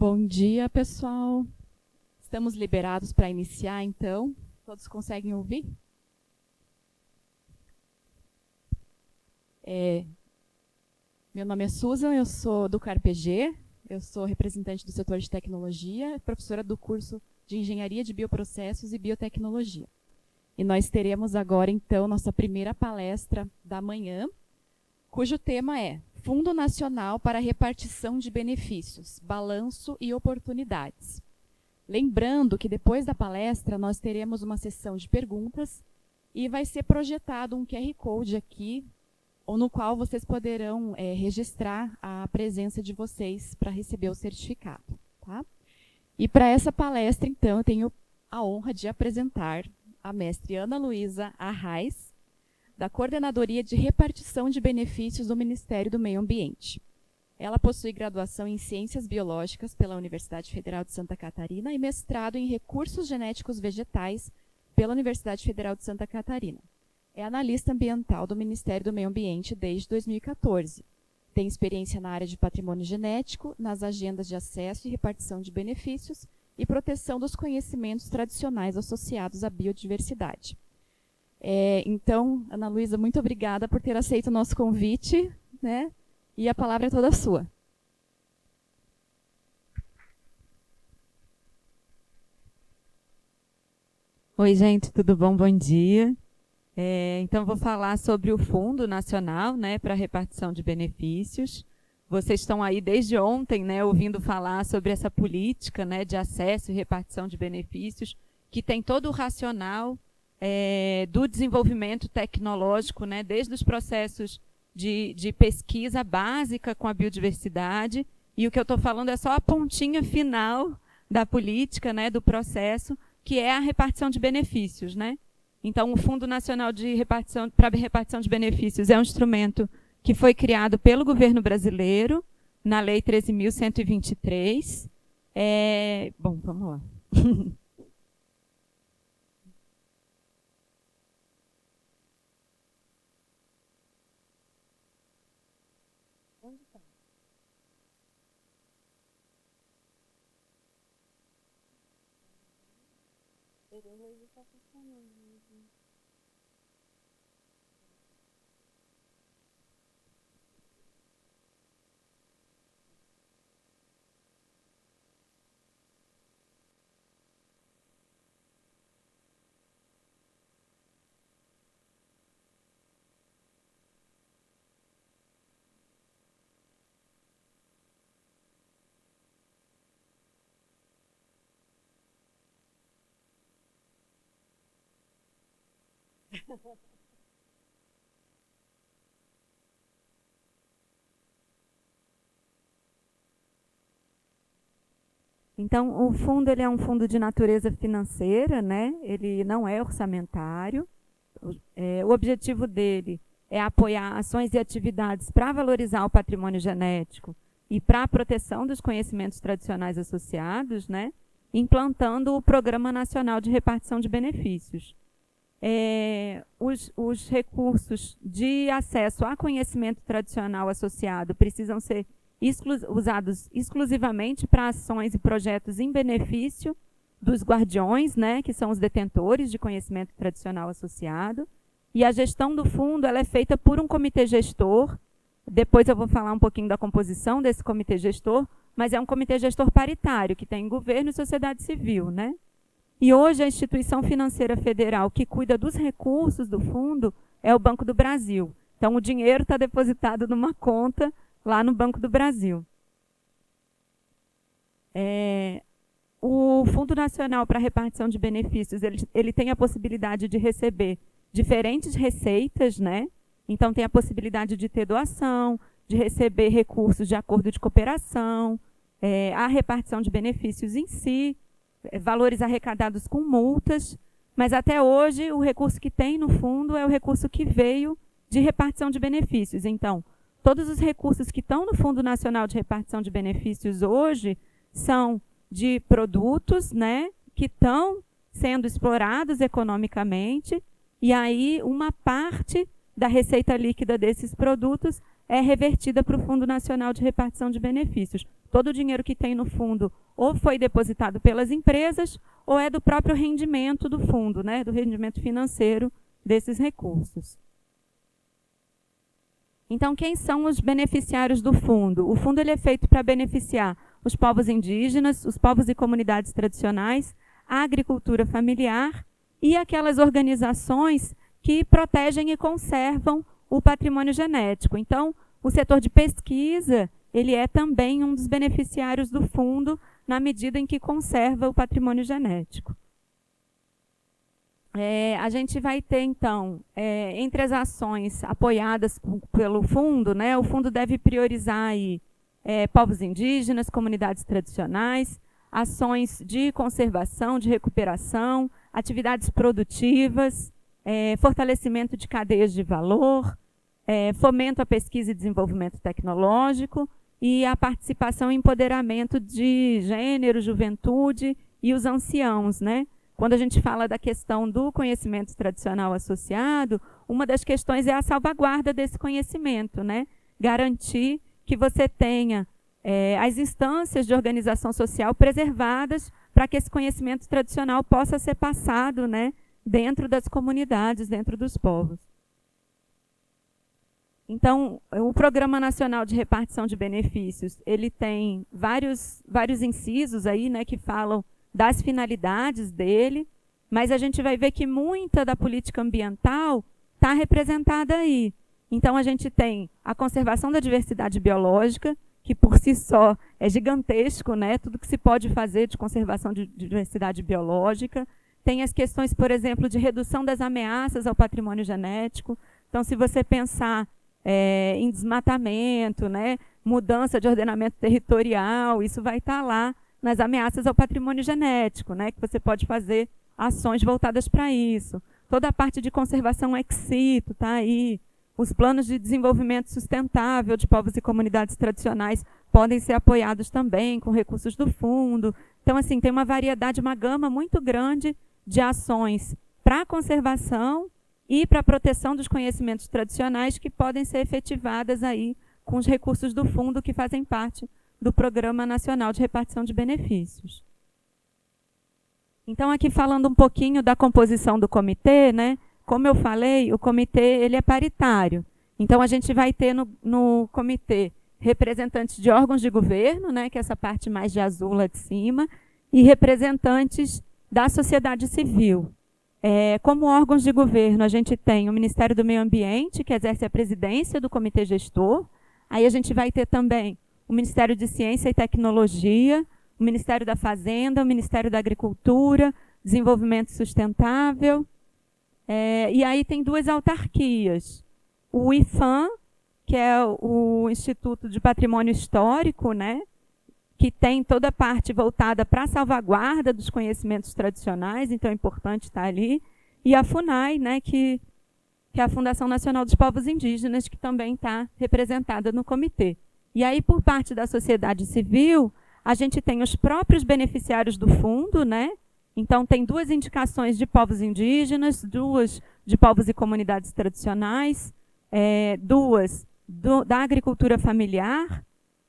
Bom dia, pessoal. Estamos liberados para iniciar, então. Todos conseguem ouvir? Meu nome é Susan, eu sou do CARPG, eu sou representante do setor de tecnologia, professora do curso de Engenharia de Bioprocessos e Biotecnologia. E nós teremos agora, então, nossa primeira palestra da manhã, cujo tema é Fundo Nacional para Repartição de Benefícios, Balanço e Oportunidades. Lembrando que depois da palestra nós teremos uma sessão de perguntas e vai ser projetado um QR Code aqui, no qual vocês poderão registrar a presença de vocês para receber o certificado. Tá? E para essa palestra, então, eu tenho a honra de apresentar a mestre Ana Luísa Arraes, da Coordenadoria de Repartição de Benefícios do Ministério do Meio Ambiente. Ela possui graduação em Ciências Biológicas pela Universidade Federal de Santa Catarina e mestrado em Recursos Genéticos Vegetais pela Universidade Federal de Santa Catarina. É analista ambiental do Ministério do Meio Ambiente desde 2014. Tem experiência na área de patrimônio genético, nas agendas de acesso e repartição de benefícios e proteção dos conhecimentos tradicionais associados à biodiversidade. Então, Ana Luísa, muito obrigada por ter aceito o nosso convite, né? E a palavra é toda sua. Oi, gente, tudo bom? Bom dia. Então, vou falar sobre o Fundo Nacional, né, para a Repartição de Benefícios. Vocês estão aí desde ontem, né, ouvindo falar sobre essa política, né, de acesso e repartição de benefícios, que tem todo o racional do desenvolvimento tecnológico, né, desde os processos de pesquisa básica com a biodiversidade, e o que eu estou falando é só a pontinha final da política, né, do processo, que é a repartição de benefícios, né? Então, o Fundo Nacional para Repartição de Benefícios é um instrumento que foi criado pelo governo brasileiro, na Lei 13.123. Bom, vamos lá. Então, o fundo ele é um fundo de natureza financeira, né? Ele não é orçamentário. O objetivo dele é apoiar ações e atividades para valorizar o patrimônio genético e para a proteção dos conhecimentos tradicionais associados, né? Implantando o Programa Nacional de Repartição de Benefícios. Os recursos de acesso a conhecimento tradicional associado precisam ser usados exclusivamente para ações e projetos em benefício dos guardiões, né, que são os detentores de conhecimento tradicional associado. E a gestão do fundo ela é feita por um comitê gestor. Depois eu vou falar um pouquinho da composição desse comitê gestor, mas é um comitê gestor paritário, que tem governo e sociedade civil, né? E hoje a instituição financeira federal que cuida dos recursos do fundo é o Banco do Brasil. Então, o dinheiro está depositado numa conta lá no Banco do Brasil. O Fundo Nacional para a Repartição de Benefícios, ele tem a possibilidade de receber diferentes receitas, né? Então, tem a possibilidade de ter doação, de receber recursos de acordo de cooperação, a repartição de benefícios em si, valores arrecadados com multas, mas até hoje o recurso que tem no fundo é o recurso que veio de repartição de benefícios. Então, todos os recursos que estão no Fundo Nacional de Repartição de Benefícios hoje são de produtos, né, que estão sendo explorados economicamente, e aí uma parte da receita líquida desses produtos é revertida para o Fundo Nacional de Repartição de Benefícios. todo o dinheiro que tem no fundo ou foi depositado pelas empresas ou é do próprio rendimento do fundo, né, do rendimento financeiro desses recursos. Então, quem são os beneficiários do fundo? O fundo ele é feito para beneficiar os povos indígenas, os povos e comunidades tradicionais, a agricultura familiar e aquelas organizações que protegem e conservam o patrimônio genético. Então, o setor de pesquisa ele é também um dos beneficiários do fundo na medida em que conserva o patrimônio genético. A gente vai ter, então, entre as ações apoiadas pelo fundo, né, o fundo deve priorizar aí, povos indígenas, comunidades tradicionais, ações de conservação, de recuperação, atividades produtivas, fortalecimento de cadeias de valor, fomento à pesquisa e desenvolvimento tecnológico e a participação e empoderamento de gênero, juventude e os anciãos, né? Quando a gente fala da questão do conhecimento tradicional associado, uma das questões é a salvaguarda desse conhecimento, né? Garantir que você tenha as instâncias de organização social preservadas para que esse conhecimento tradicional possa ser passado, né, dentro das comunidades, dentro dos povos. Então, o Programa Nacional de Repartição de Benefícios, ele tem vários incisos aí, né, que falam das finalidades dele, mas a gente vai ver que muita da política ambiental está representada aí. Então, a gente tem a conservação da diversidade biológica, que por si só é gigantesco, né? Tudo que se pode fazer de conservação de diversidade biológica. Tem as questões, por exemplo, de redução das ameaças ao patrimônio genético. Então, se você pensar em desmatamento, né? Mudança de ordenamento territorial, isso vai estar lá nas ameaças ao patrimônio genético, né? Que você pode fazer ações voltadas para isso. Toda a parte de conservação ex situ está aí. Os planos de desenvolvimento sustentável de povos e comunidades tradicionais podem ser apoiados também com recursos do fundo. Então, assim, tem uma variedade, uma gama muito grande de ações para a conservação e para a proteção dos conhecimentos tradicionais que podem ser efetivadas aí com os recursos do fundo que fazem parte do Programa Nacional de Repartição de Benefícios. Então, aqui falando um pouquinho da composição do comitê, né? Como eu falei, o comitê ele é paritário. Então, a gente vai ter no comitê representantes de órgãos de governo, né, que é essa parte mais de azul lá de cima, e representantes da sociedade civil. Como órgãos de governo, a gente tem o Ministério do Meio Ambiente, que exerce a presidência do comitê gestor. Aí a gente vai ter também o Ministério de Ciência e Tecnologia, o Ministério da Fazenda, o Ministério da Agricultura, Desenvolvimento Sustentável. E aí tem duas autarquias. O IPHAN, que é o Instituto de Patrimônio Histórico, né, que tem toda a parte voltada para a salvaguarda dos conhecimentos tradicionais, então é importante estar ali. E a FUNAI, né, que é a Fundação Nacional dos Povos Indígenas, que também está representada no comitê. E aí, por parte da sociedade civil, a gente tem os próprios beneficiários do fundo, né? Então, tem duas indicações de povos indígenas, duas de povos e comunidades tradicionais, duas da agricultura familiar.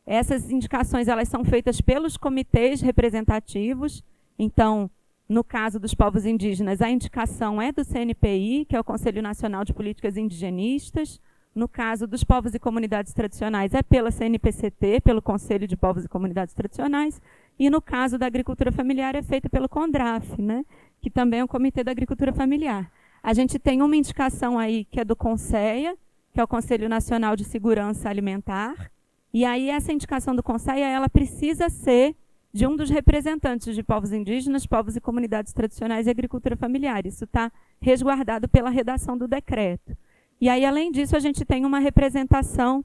Essas indicações elas são feitas pelos comitês representativos. Então, no caso dos povos indígenas, a indicação é do CNPI, que é o Conselho Nacional de Políticas Indigenistas. No caso dos povos e comunidades tradicionais, é pela CNPCT, pelo Conselho de Povos e Comunidades Tradicionais. E no caso da agricultura familiar é feita pelo CONDRAF, né, que também é o Comitê da Agricultura Familiar. A gente tem uma indicação aí que é do CONSEA, que é o Conselho Nacional de Segurança Alimentar. E aí essa indicação do CONSEA ela precisa ser de um dos representantes de povos indígenas, povos e comunidades tradicionais e agricultura familiar. Isso está resguardado pela redação do decreto. E aí, além disso, a gente tem uma representação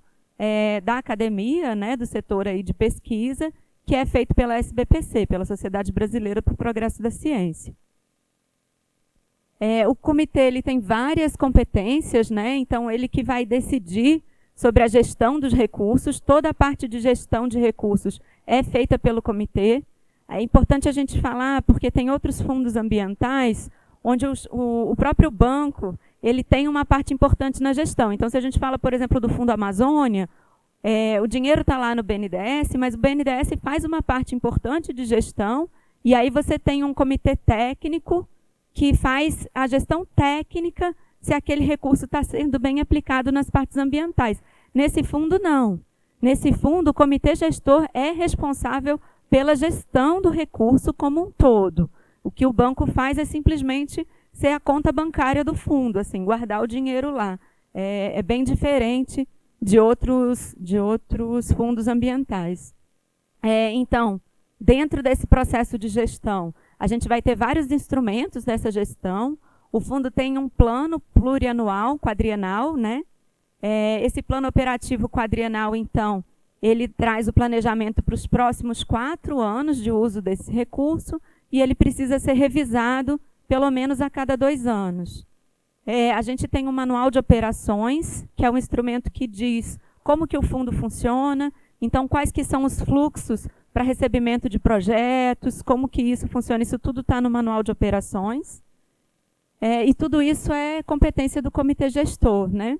da academia, né, do setor aí de pesquisa, que é feito pela SBPC, pela Sociedade Brasileira para o Progresso da Ciência. O comitê ele tem várias competências, né, então ele que vai decidir sobre a gestão dos recursos, toda a parte de gestão de recursos é feita pelo comitê. É importante a gente falar, porque tem outros fundos ambientais, onde o próprio banco ele tem uma parte importante na gestão. Então, se a gente fala, por exemplo, do Fundo Amazônia, O dinheiro está lá no BNDES, mas o BNDES faz uma parte importante de gestão, e aí você tem um comitê técnico que faz a gestão técnica se aquele recurso está sendo bem aplicado nas partes ambientais. Nesse fundo, não. Nesse fundo, o comitê gestor é responsável pela gestão do recurso como um todo. O que o banco faz é simplesmente ser a conta bancária do fundo, assim, guardar o dinheiro lá. É bem diferente de outros fundos ambientais. Então, dentro desse processo de gestão, a gente vai ter vários instrumentos dessa gestão. O fundo tem um plano plurianual, quadrienal, né? Esse plano operativo quadrienal, então, ele traz o planejamento para os próximos 4 anos de uso desse recurso e ele precisa ser revisado pelo menos a cada 2 anos. A gente tem um manual de operações, que é um instrumento que diz como que o fundo funciona, então quais que são os fluxos para recebimento de projetos, como que isso funciona, isso tudo está no manual de operações. E tudo isso é competência do comitê gestor, né?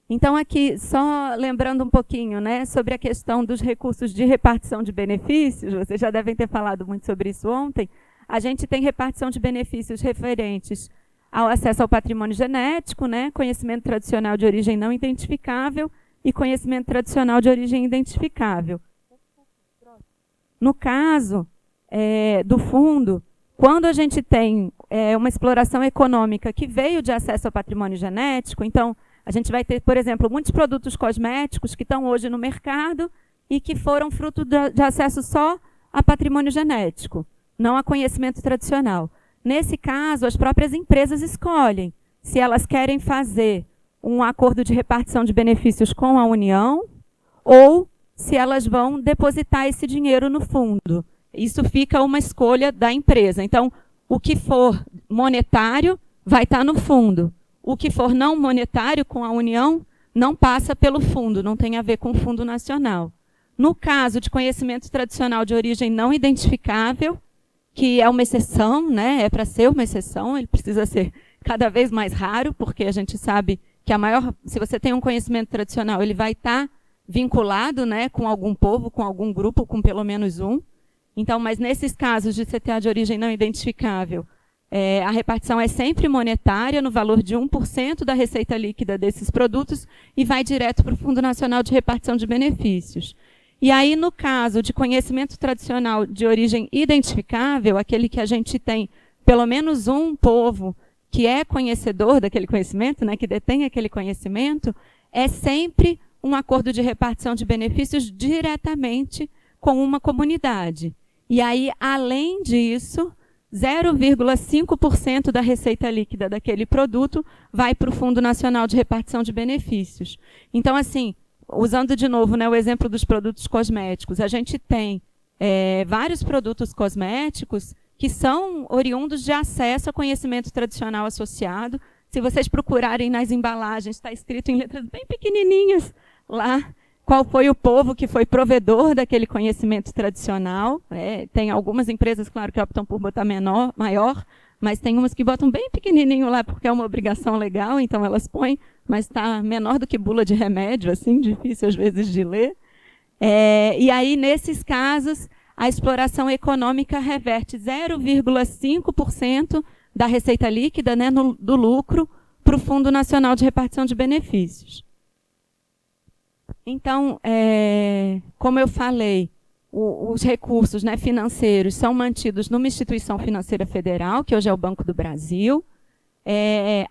Então, aqui, só lembrando um pouquinho, né, sobre a questão dos recursos de repartição de benefícios, vocês já devem ter falado muito sobre isso ontem, a gente tem repartição de benefícios referentes ao acesso ao patrimônio genético, né, conhecimento tradicional de origem não identificável e conhecimento tradicional de origem identificável. No caso do fundo, quando a gente tem uma exploração econômica que veio de acesso ao patrimônio genético, então, a gente vai ter, por exemplo, muitos produtos cosméticos que estão hoje no mercado e que foram fruto de acesso só a patrimônio genético, não a conhecimento tradicional. Nesse caso, as próprias empresas escolhem se elas querem fazer um acordo de repartição de benefícios com a União ou se elas vão depositar esse dinheiro no fundo. Isso fica uma escolha da empresa. Então, o que for monetário vai estar no fundo. O que for não monetário com a União não passa pelo fundo, não tem a ver com o Fundo Nacional. No caso de conhecimento tradicional de origem não identificável, que é uma exceção, né? É para ser uma exceção, ele precisa ser cada vez mais raro, porque a gente sabe que se você tem um conhecimento tradicional, ele vai estar vinculado, né, com algum povo, com algum grupo, com pelo menos um. Então, mas nesses casos de CTA de origem não identificável, a repartição é sempre monetária, no valor de 1% da receita líquida desses produtos, e vai direto para o Fundo Nacional de Repartição de Benefícios. E aí, no caso de conhecimento tradicional de origem identificável, aquele que a gente tem pelo menos um povo que é conhecedor daquele conhecimento, né, que detém aquele conhecimento, é sempre um acordo de repartição de benefícios diretamente com uma comunidade. E aí, além disso, 0,5% da receita líquida daquele produto vai para o Fundo Nacional de Repartição de Benefícios. Então, assim, usando de novo, né, o exemplo dos produtos cosméticos, a gente tem vários produtos cosméticos que são oriundos de acesso a conhecimento tradicional associado. Se vocês procurarem nas embalagens, está escrito em letras bem pequenininhas lá qual foi o povo que foi provedor daquele conhecimento tradicional. Tem algumas empresas, claro, que optam por botar maior, mas tem umas que botam bem pequenininho lá porque é uma obrigação legal, então elas põem, mas está menor do que bula de remédio, assim, difícil às vezes de ler. E aí, nesses casos, a exploração econômica reverte 0,5% da receita líquida, né, do lucro, para o Fundo Nacional de Repartição de Benefícios. Então, como eu falei, os recursos, né, financeiros são mantidos numa instituição financeira federal, que hoje é o Banco do Brasil.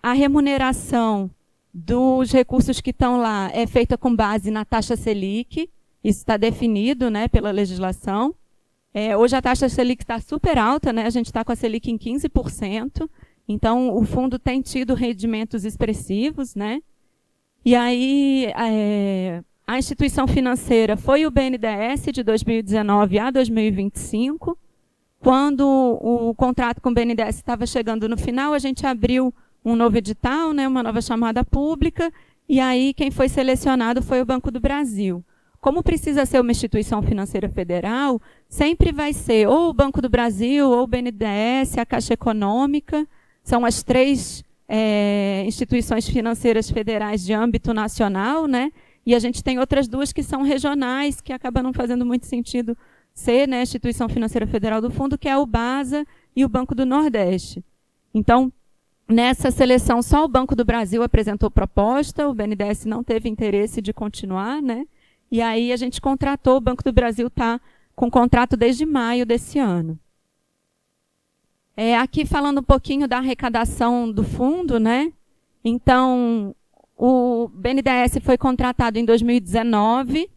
A remuneração dos recursos que estão lá é feita com base na taxa Selic, isso está definido, né, pela legislação. Hoje a taxa Selic está super alta, né, a gente está com a Selic em 15%, então o fundo tem tido rendimentos expressivos, né. E aí a instituição financeira foi o BNDES de 2019 a 2025. Quando o contrato com o BNDES estava chegando no final, a gente abriu um novo edital, né, uma nova chamada pública, e aí quem foi selecionado foi o Banco do Brasil. Como precisa ser uma instituição financeira federal, sempre vai ser ou o Banco do Brasil, ou o BNDES, a Caixa Econômica, são as três instituições financeiras federais de âmbito nacional, né? E a gente tem outras 2 que são regionais, que acabam não fazendo muito sentido ser, né, a Instituição Financeira Federal do Fundo, que é o BASA e o Banco do Nordeste. Então, nessa seleção, só o Banco do Brasil apresentou proposta, o BNDES não teve interesse de continuar, né? E aí a gente contratou, o Banco do Brasil está com contrato desde maio desse ano. Aqui falando um pouquinho da arrecadação do fundo, né? Então, o BNDES foi contratado em 2019.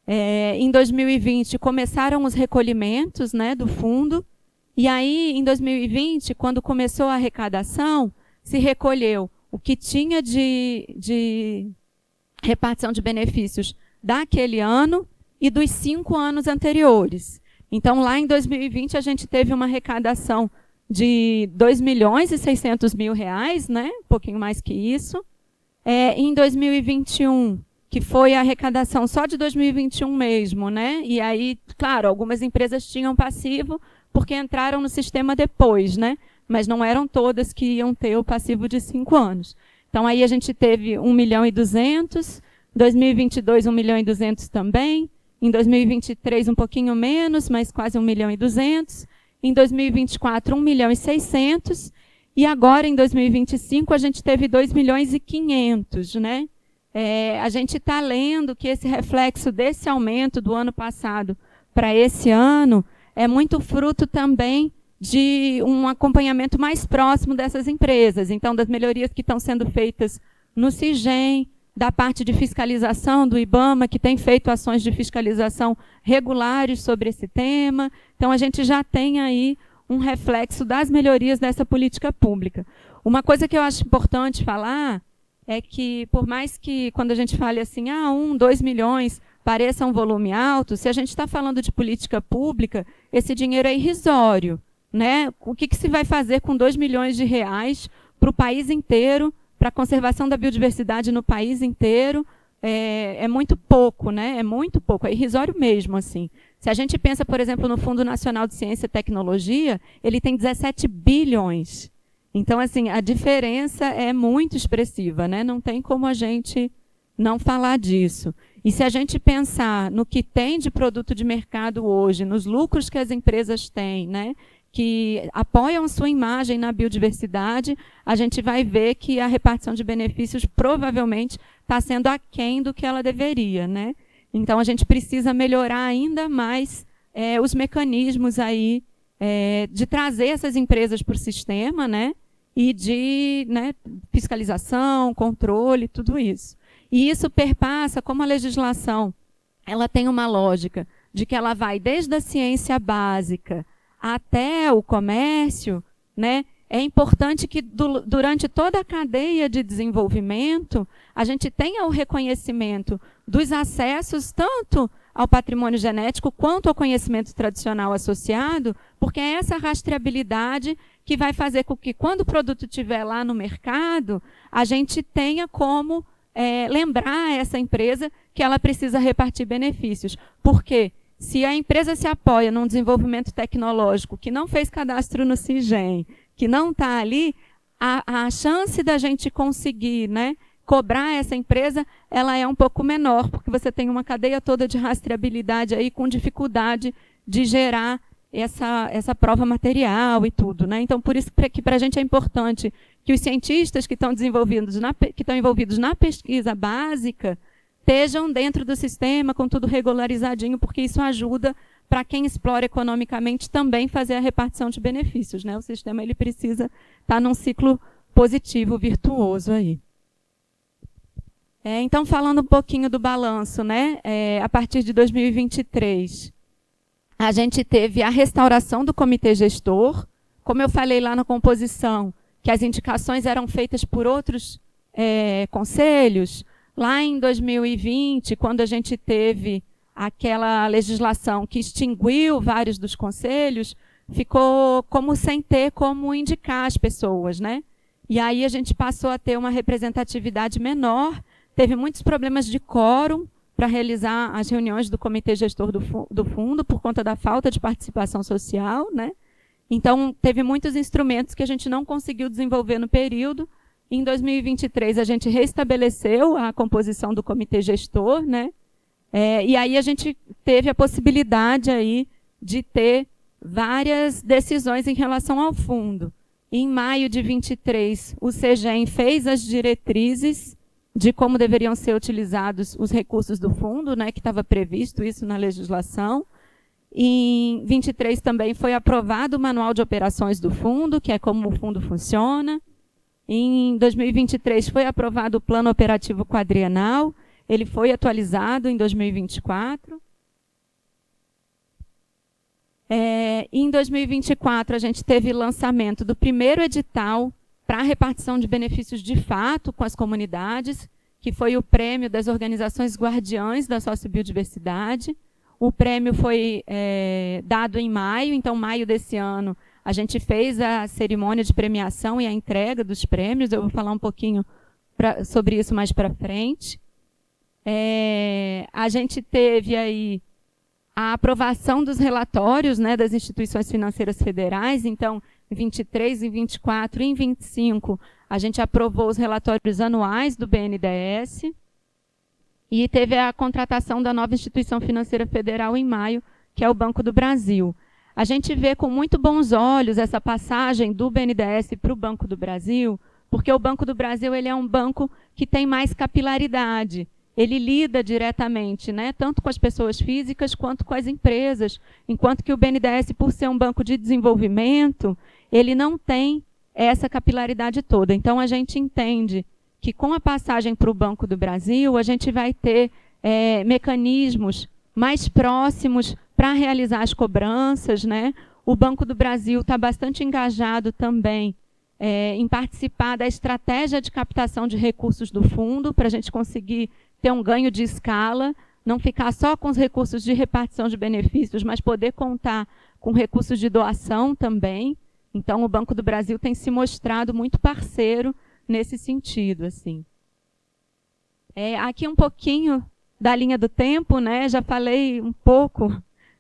Em 2020 começaram os recolhimentos, né, do fundo. E aí, em 2020, quando começou a arrecadação, se recolheu o que tinha de repartição de benefícios daquele ano e dos 5 anos anteriores. Então, lá em 2020, a gente teve uma arrecadação de R$ 2.600.000, né? Um pouquinho mais que isso. Em 2021, que foi a arrecadação só de 2021 mesmo, né? E aí, claro, algumas empresas tinham passivo porque entraram no sistema depois, né? Mas não eram todas que iam ter o passivo de 5 anos. Então, aí a gente teve 1.200.000, 2022, 1.200.000 também, em 2023, um pouquinho menos, mas quase 1.200.000, em 2024, 1.600.000, e agora, em 2025, a gente teve 2.500.000, né? A gente está lendo que esse reflexo desse aumento do ano passado para esse ano é muito fruto também de um acompanhamento mais próximo dessas empresas. Então, das melhorias que estão sendo feitas no CIGEM, da parte de fiscalização do IBAMA, que tem feito ações de fiscalização regulares sobre esse tema. Então, a gente já tem aí um reflexo das melhorias dessa política pública. Uma coisa que eu acho importante falar é que, por mais que, quando a gente fale assim, 1, 2 milhões, pareça um volume alto, se a gente está falando de política pública, esse dinheiro é irrisório, né? O que se vai fazer com 2 milhões de reais para o país inteiro, para a conservação da biodiversidade no país inteiro? É muito pouco, né? É muito pouco, é irrisório mesmo, assim. Se a gente pensa, por exemplo, no Fundo Nacional de Ciência e Tecnologia, ele tem 17 bilhões. Então, assim, a diferença é muito expressiva, né? Não tem como a gente não falar disso. E se a gente pensar no que tem de produto de mercado hoje, nos lucros que as empresas têm, né, que apoiam sua imagem na biodiversidade, a gente vai ver que a repartição de benefícios provavelmente está sendo aquém do que ela deveria, né? Então, a gente precisa melhorar ainda mais os mecanismos aí de trazer essas empresas para o sistema, né? E de, né, fiscalização, controle, tudo isso. E isso perpassa, como a legislação ela tem uma lógica de que ela vai desde a ciência básica até o comércio, né? É importante que durante toda a cadeia de desenvolvimento a gente tenha o reconhecimento dos acessos tanto ao patrimônio genético quanto ao conhecimento tradicional associado, porque é essa rastreabilidade que vai fazer com que, quando o produto estiver lá no mercado, a gente tenha como lembrar essa empresa que ela precisa repartir benefícios. Porque se a empresa se apoia num desenvolvimento tecnológico que não fez cadastro no CIGEM, que não está ali, a chance da gente conseguir, né, cobrar essa empresa, ela é um pouco menor, porque você tem uma cadeia toda de rastreabilidade aí com dificuldade de gerar essa prova material e tudo, né? Então, por isso que para a gente é importante que os cientistas que estão envolvidos na pesquisa básica estejam dentro do sistema, com tudo regularizadinho, porque isso ajuda para quem explora economicamente também fazer a repartição de benefícios, né? O sistema ele precisa estar num ciclo positivo, virtuoso aí. Então, falando um pouquinho do balanço, né? A partir de 2023, a gente teve a restauração do comitê gestor. Como eu falei lá na composição, que as indicações eram feitas por outros conselhos, lá em 2020, quando a gente teve aquela legislação que extinguiu vários dos conselhos, ficou como sem ter como indicar as pessoas, né? E aí a gente passou a ter uma representatividade menor, teve muitos problemas de quórum para realizar as reuniões do comitê gestor do fundo por conta da falta de participação social, né? Então, teve muitos instrumentos que a gente não conseguiu desenvolver no período. Em 2023, a gente restabeleceu a composição do comitê gestor, né? E aí a gente teve a possibilidade aí de ter várias decisões em relação ao fundo. Em maio de 23, o CEGEM fez as diretrizes de como deveriam ser utilizados os recursos do fundo, né, que estava previsto isso na legislação. Em 23 também foi aprovado o Manual de Operações do Fundo, que é como o fundo funciona. Em 2023 foi aprovado o Plano Operativo Quadrienal, ele foi atualizado em 2024. Em 2024, a gente teve lançamento do primeiro edital para a repartição de benefícios de fato com as comunidades, que foi o prêmio das organizações guardiães da sociobiodiversidade. O prêmio foi dado em maio, então, maio desse ano, a gente fez a cerimônia de premiação e a entrega dos prêmios. Eu vou falar um pouquinho sobre isso mais para frente. A gente teve aí a aprovação dos relatórios, né, das instituições financeiras federais. Então, em 23, em 24 e em 25, a gente aprovou os relatórios anuais do BNDES. E teve a contratação da nova instituição financeira federal em maio, que é o Banco do Brasil. A gente vê com muito bons olhos essa passagem do BNDES para o Banco do Brasil, porque o Banco do Brasil ele é um banco que tem mais capilaridade. Ele lida diretamente, né, tanto com as pessoas físicas quanto com as empresas, enquanto que o BNDES, por ser um banco de desenvolvimento, ele não tem essa capilaridade toda. Então, a gente entende que com a passagem para o Banco do Brasil, a gente vai ter mecanismos mais próximos para realizar as cobranças, né? O Banco do Brasil está bastante engajado também em participar da estratégia de captação de recursos do fundo, para a gente conseguir ter um ganho de escala, não ficar só com os recursos de repartição de benefícios, mas poder contar com recursos de doação também. Então, o Banco do Brasil tem se mostrado muito parceiro nesse sentido, assim. Aqui um pouquinho da linha do tempo, né? Já falei um pouco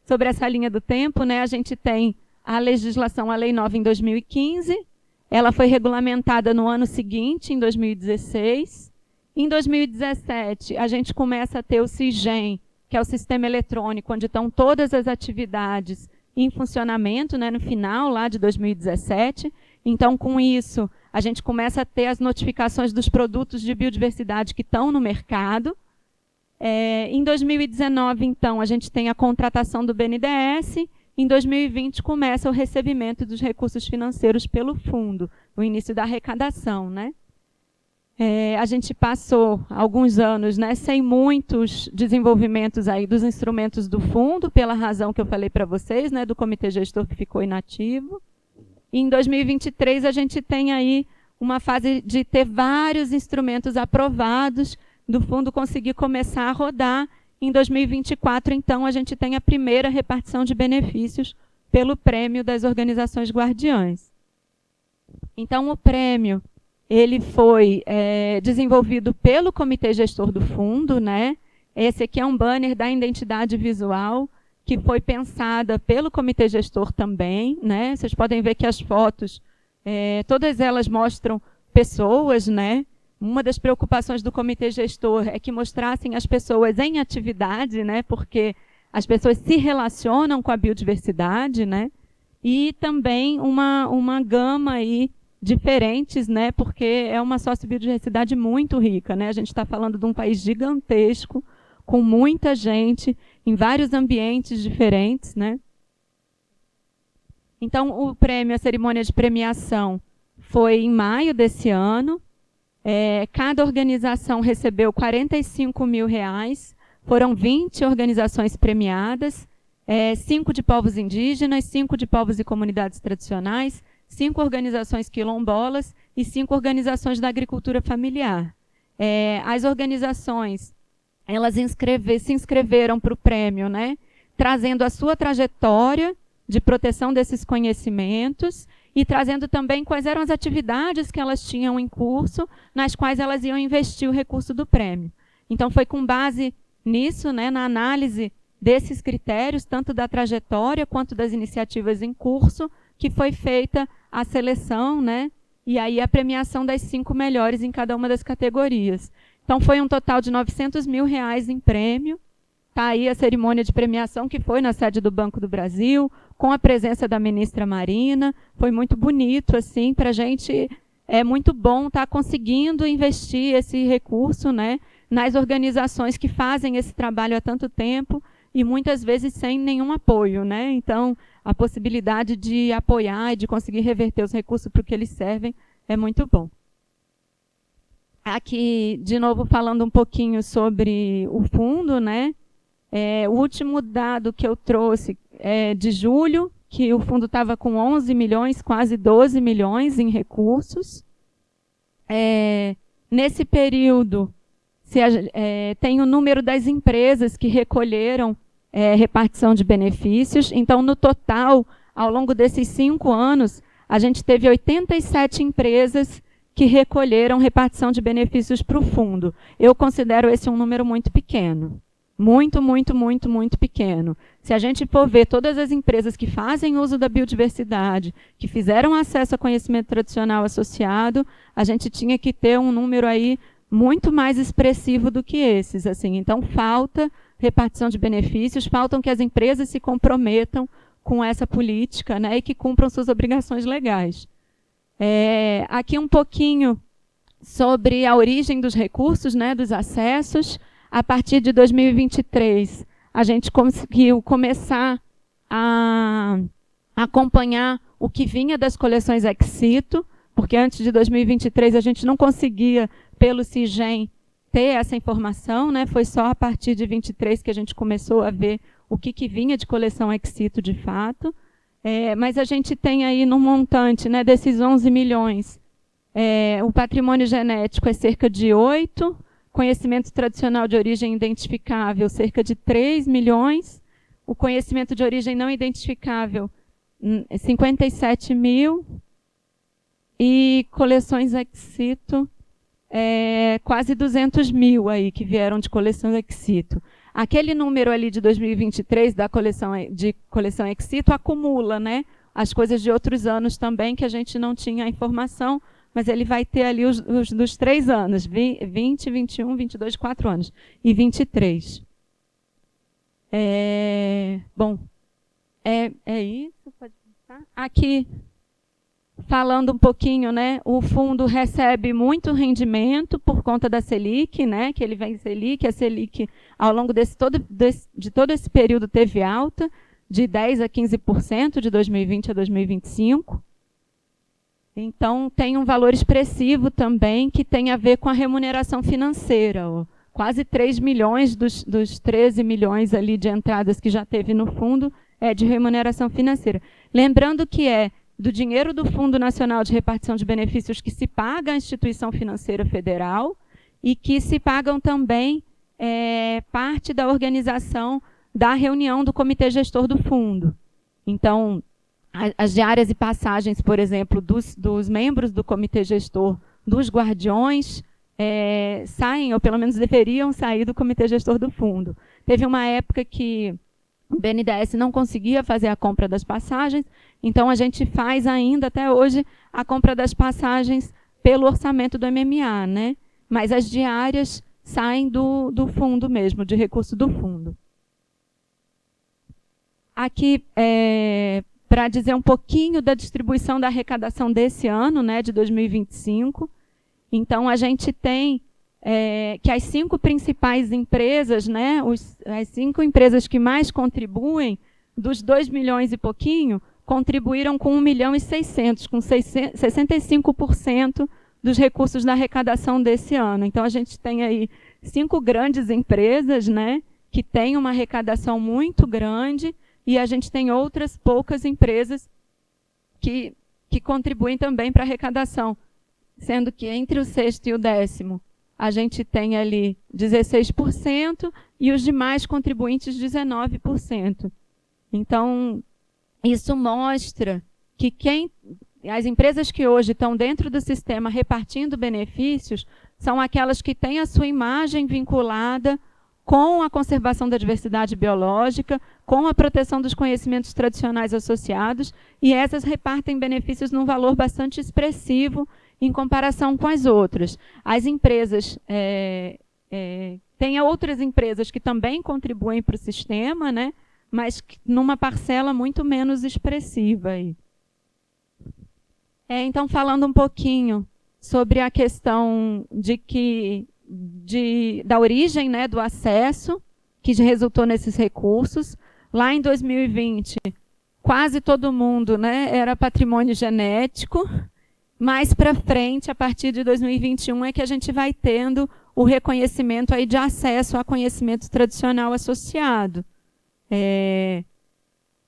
sobre essa linha do tempo, né? A gente tem a legislação, a Lei 9 em 2015, ela foi regulamentada no ano seguinte, em 2016. Em 2017, a gente começa a ter o SIGEM, que é o sistema eletrônico, onde estão todas as atividades em funcionamento, né, no final lá de 2017. Então, com isso, a gente começa a ter as notificações dos produtos de biodiversidade que estão no mercado. Em 2019, então, a gente tem a contratação do BNDES. Em 2020, começa o recebimento dos recursos financeiros pelo fundo, o início da arrecadação, né? A gente passou alguns anos, né, sem muitos desenvolvimentos aí dos instrumentos do fundo, pela razão que eu falei para vocês, né, do comitê gestor que ficou inativo. E em 2023, a gente tem aí uma fase de ter vários instrumentos aprovados, do fundo conseguir começar a rodar. Em 2024, então, a gente tem a primeira repartição de benefícios pelo prêmio das organizações guardiãs. Então, o prêmio ele foi desenvolvido pelo comitê gestor do fundo, né? Esse aqui é um banner da identidade visual, que foi pensada pelo comitê gestor também, né? Vocês podem ver que as fotos, todas elas mostram pessoas, né? Uma das preocupações do comitê gestor é que mostrassem as pessoas em atividade, né? Porque as pessoas se relacionam com a biodiversidade, né? E também uma gama aí diferentes, né? Porque é uma sociobiodiversidade muito rica, né? A gente está falando de um país gigantesco, com muita gente, em vários ambientes diferentes, né? Então, o prêmio, a cerimônia de premiação, foi em maio desse ano. Cada organização recebeu R$45 mil, foram 20 organizações premiadas, 5 de povos indígenas, 5 de povos e comunidades tradicionais, 5 organizações quilombolas e 5 organizações da agricultura familiar. As organizações, elas se inscreveram para o prêmio, né, trazendo a sua trajetória de proteção desses conhecimentos e trazendo também quais eram as atividades que elas tinham em curso, nas quais elas iam investir o recurso do prêmio. Então, foi com base nisso, né, na análise desses critérios, tanto da trajetória quanto das iniciativas em curso, que foi feita a seleção, né? E aí a premiação das 5 melhores em cada uma das categorias. Então foi um total de R$900 mil em prêmio. Está aí a cerimônia de premiação que foi na sede do Banco do Brasil, com a presença da ministra Marina. Foi muito bonito, assim, para a gente é muito bom estar conseguindo investir esse recurso, né, nas organizações que fazem esse trabalho há tanto tempo e muitas vezes sem nenhum apoio, né? Então, a possibilidade de apoiar e de conseguir reverter os recursos para o que eles servem é muito bom. Aqui, de novo, falando um pouquinho sobre o fundo, né? O último dado que eu trouxe é de julho, que o fundo estava com 11 milhões, quase 12 milhões em recursos. Nesse período, tem o número das empresas que recolheram repartição de benefícios. Então, no total, ao longo desses 5 anos, a gente teve 87 empresas que recolheram repartição de benefícios para o fundo. Eu considero esse um número muito pequeno. Muito, muito, muito, muito pequeno. Se a gente for ver todas as empresas que fazem uso da biodiversidade, que fizeram acesso a conhecimento tradicional associado, a gente tinha que ter um número aí muito mais expressivo do que esses. Assim. Então, falta repartição de benefícios, faltam que as empresas se comprometam com essa política, né, e que cumpram suas obrigações legais. Aqui um pouquinho sobre a origem dos recursos, né, dos acessos. A partir de 2023, a gente conseguiu começar a acompanhar o que vinha das coleções ex situ, porque antes de 2023 a gente não conseguia, pelo CIGEM, ter essa informação, né? Foi só a partir de 23 que a gente começou a ver o que vinha de coleção ex situ de fato. Mas a gente tem aí no montante, né, desses 11 milhões, o patrimônio genético é cerca de 8, conhecimento tradicional de origem identificável, cerca de 3 milhões, o conhecimento de origem não identificável, 57 mil, e coleções ex situ, quase 200 mil aí que vieram de coleções ex situ. Aquele número ali de 2023 da coleção ex situ acumula, né, as coisas de outros anos também que a gente não tinha a informação, mas ele vai ter ali os dos 3 anos, 20, 21, 22, 4 anos, e 23. Bom, isso, pode passar. Aqui, falando um pouquinho, né, o fundo recebe muito rendimento por conta da Selic, né, que ele vem Selic, a Selic, ao longo de todo esse período, teve alta, de 10% a 15%, de 2020 a 2025. Então, tem um valor expressivo também que tem a ver com a remuneração financeira. Quase 3 milhões dos 13 milhões ali de entradas que já teve no fundo é de remuneração financeira. Lembrando que é do dinheiro do Fundo Nacional de Repartição de Benefícios que se paga à instituição financeira federal e que se pagam também parte da organização da reunião do comitê gestor do fundo. Então, as diárias e passagens, por exemplo, dos membros do comitê gestor, dos guardiões, saem, ou pelo menos deveriam sair do comitê gestor do fundo. Teve uma época que o BNDES não conseguia fazer a compra das passagens, então a gente faz ainda, até hoje, a compra das passagens pelo orçamento do MMA, né? Mas as diárias saem do fundo mesmo, de recurso do fundo. Aqui, para dizer um pouquinho da distribuição da arrecadação desse ano, né, de 2025. Então, a gente tem que as 5 principais empresas, né, as 5 empresas que mais contribuem, dos 2 milhões e pouquinho, contribuíram com 1 milhão e 600, com 65% dos recursos da arrecadação desse ano. Então, a gente tem aí 5 grandes empresas, né, que têm uma arrecadação muito grande, e a gente tem outras poucas empresas que contribuem também para a arrecadação, sendo que entre o 6º e o 10º, a gente tem ali 16% e os demais contribuintes 19%. Então, isso mostra que as empresas que hoje estão dentro do sistema repartindo benefícios são aquelas que têm a sua imagem vinculada com a conservação da diversidade biológica, com a proteção dos conhecimentos tradicionais associados, e essas repartem benefícios num valor bastante expressivo em comparação com as outras. As empresas, tem outras empresas que também contribuem para o sistema, né, mas numa parcela muito menos expressiva. Aí. Então, falando um pouquinho sobre a questão da origem, né, do acesso, que resultou nesses recursos. Lá em 2020, quase todo mundo, né, era patrimônio genético. Mais para frente, a partir de 2021, é que a gente vai tendo o reconhecimento aí de acesso a conhecimento tradicional associado.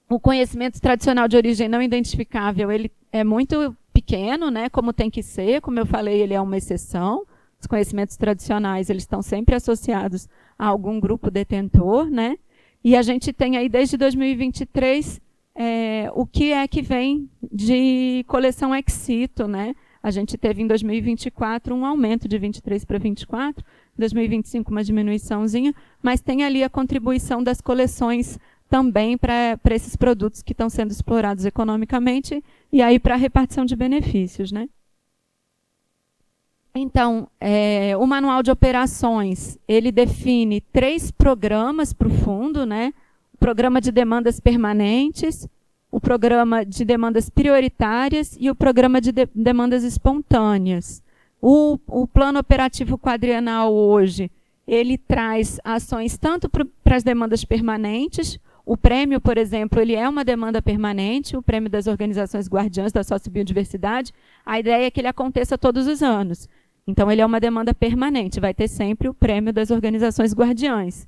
O conhecimento tradicional de origem não identificável, ele é muito pequeno, né, como tem que ser. Como eu falei, ele é uma exceção. Os conhecimentos tradicionais, eles estão sempre associados a algum grupo detentor, né? E a gente tem aí, desde 2023, o que é que vem de coleção ex situ, né? A gente teve em 2024 um aumento de 23 para 24, em 2025 uma diminuiçãozinha, mas tem ali a contribuição das coleções também para esses produtos que estão sendo explorados economicamente e aí para a repartição de benefícios, né? Então, o manual de operações, ele define 3 programas para o fundo, né? O programa de demandas permanentes, o programa de demandas prioritárias e o programa de demandas espontâneas. O plano operativo quadrienal hoje, ele traz ações tanto para as demandas permanentes. O prêmio, por exemplo, ele é uma demanda permanente, o prêmio das organizações guardiãs da sociobiodiversidade. A ideia é que ele aconteça todos os anos. Então, ele é uma demanda permanente, vai ter sempre o prêmio das organizações guardiãs.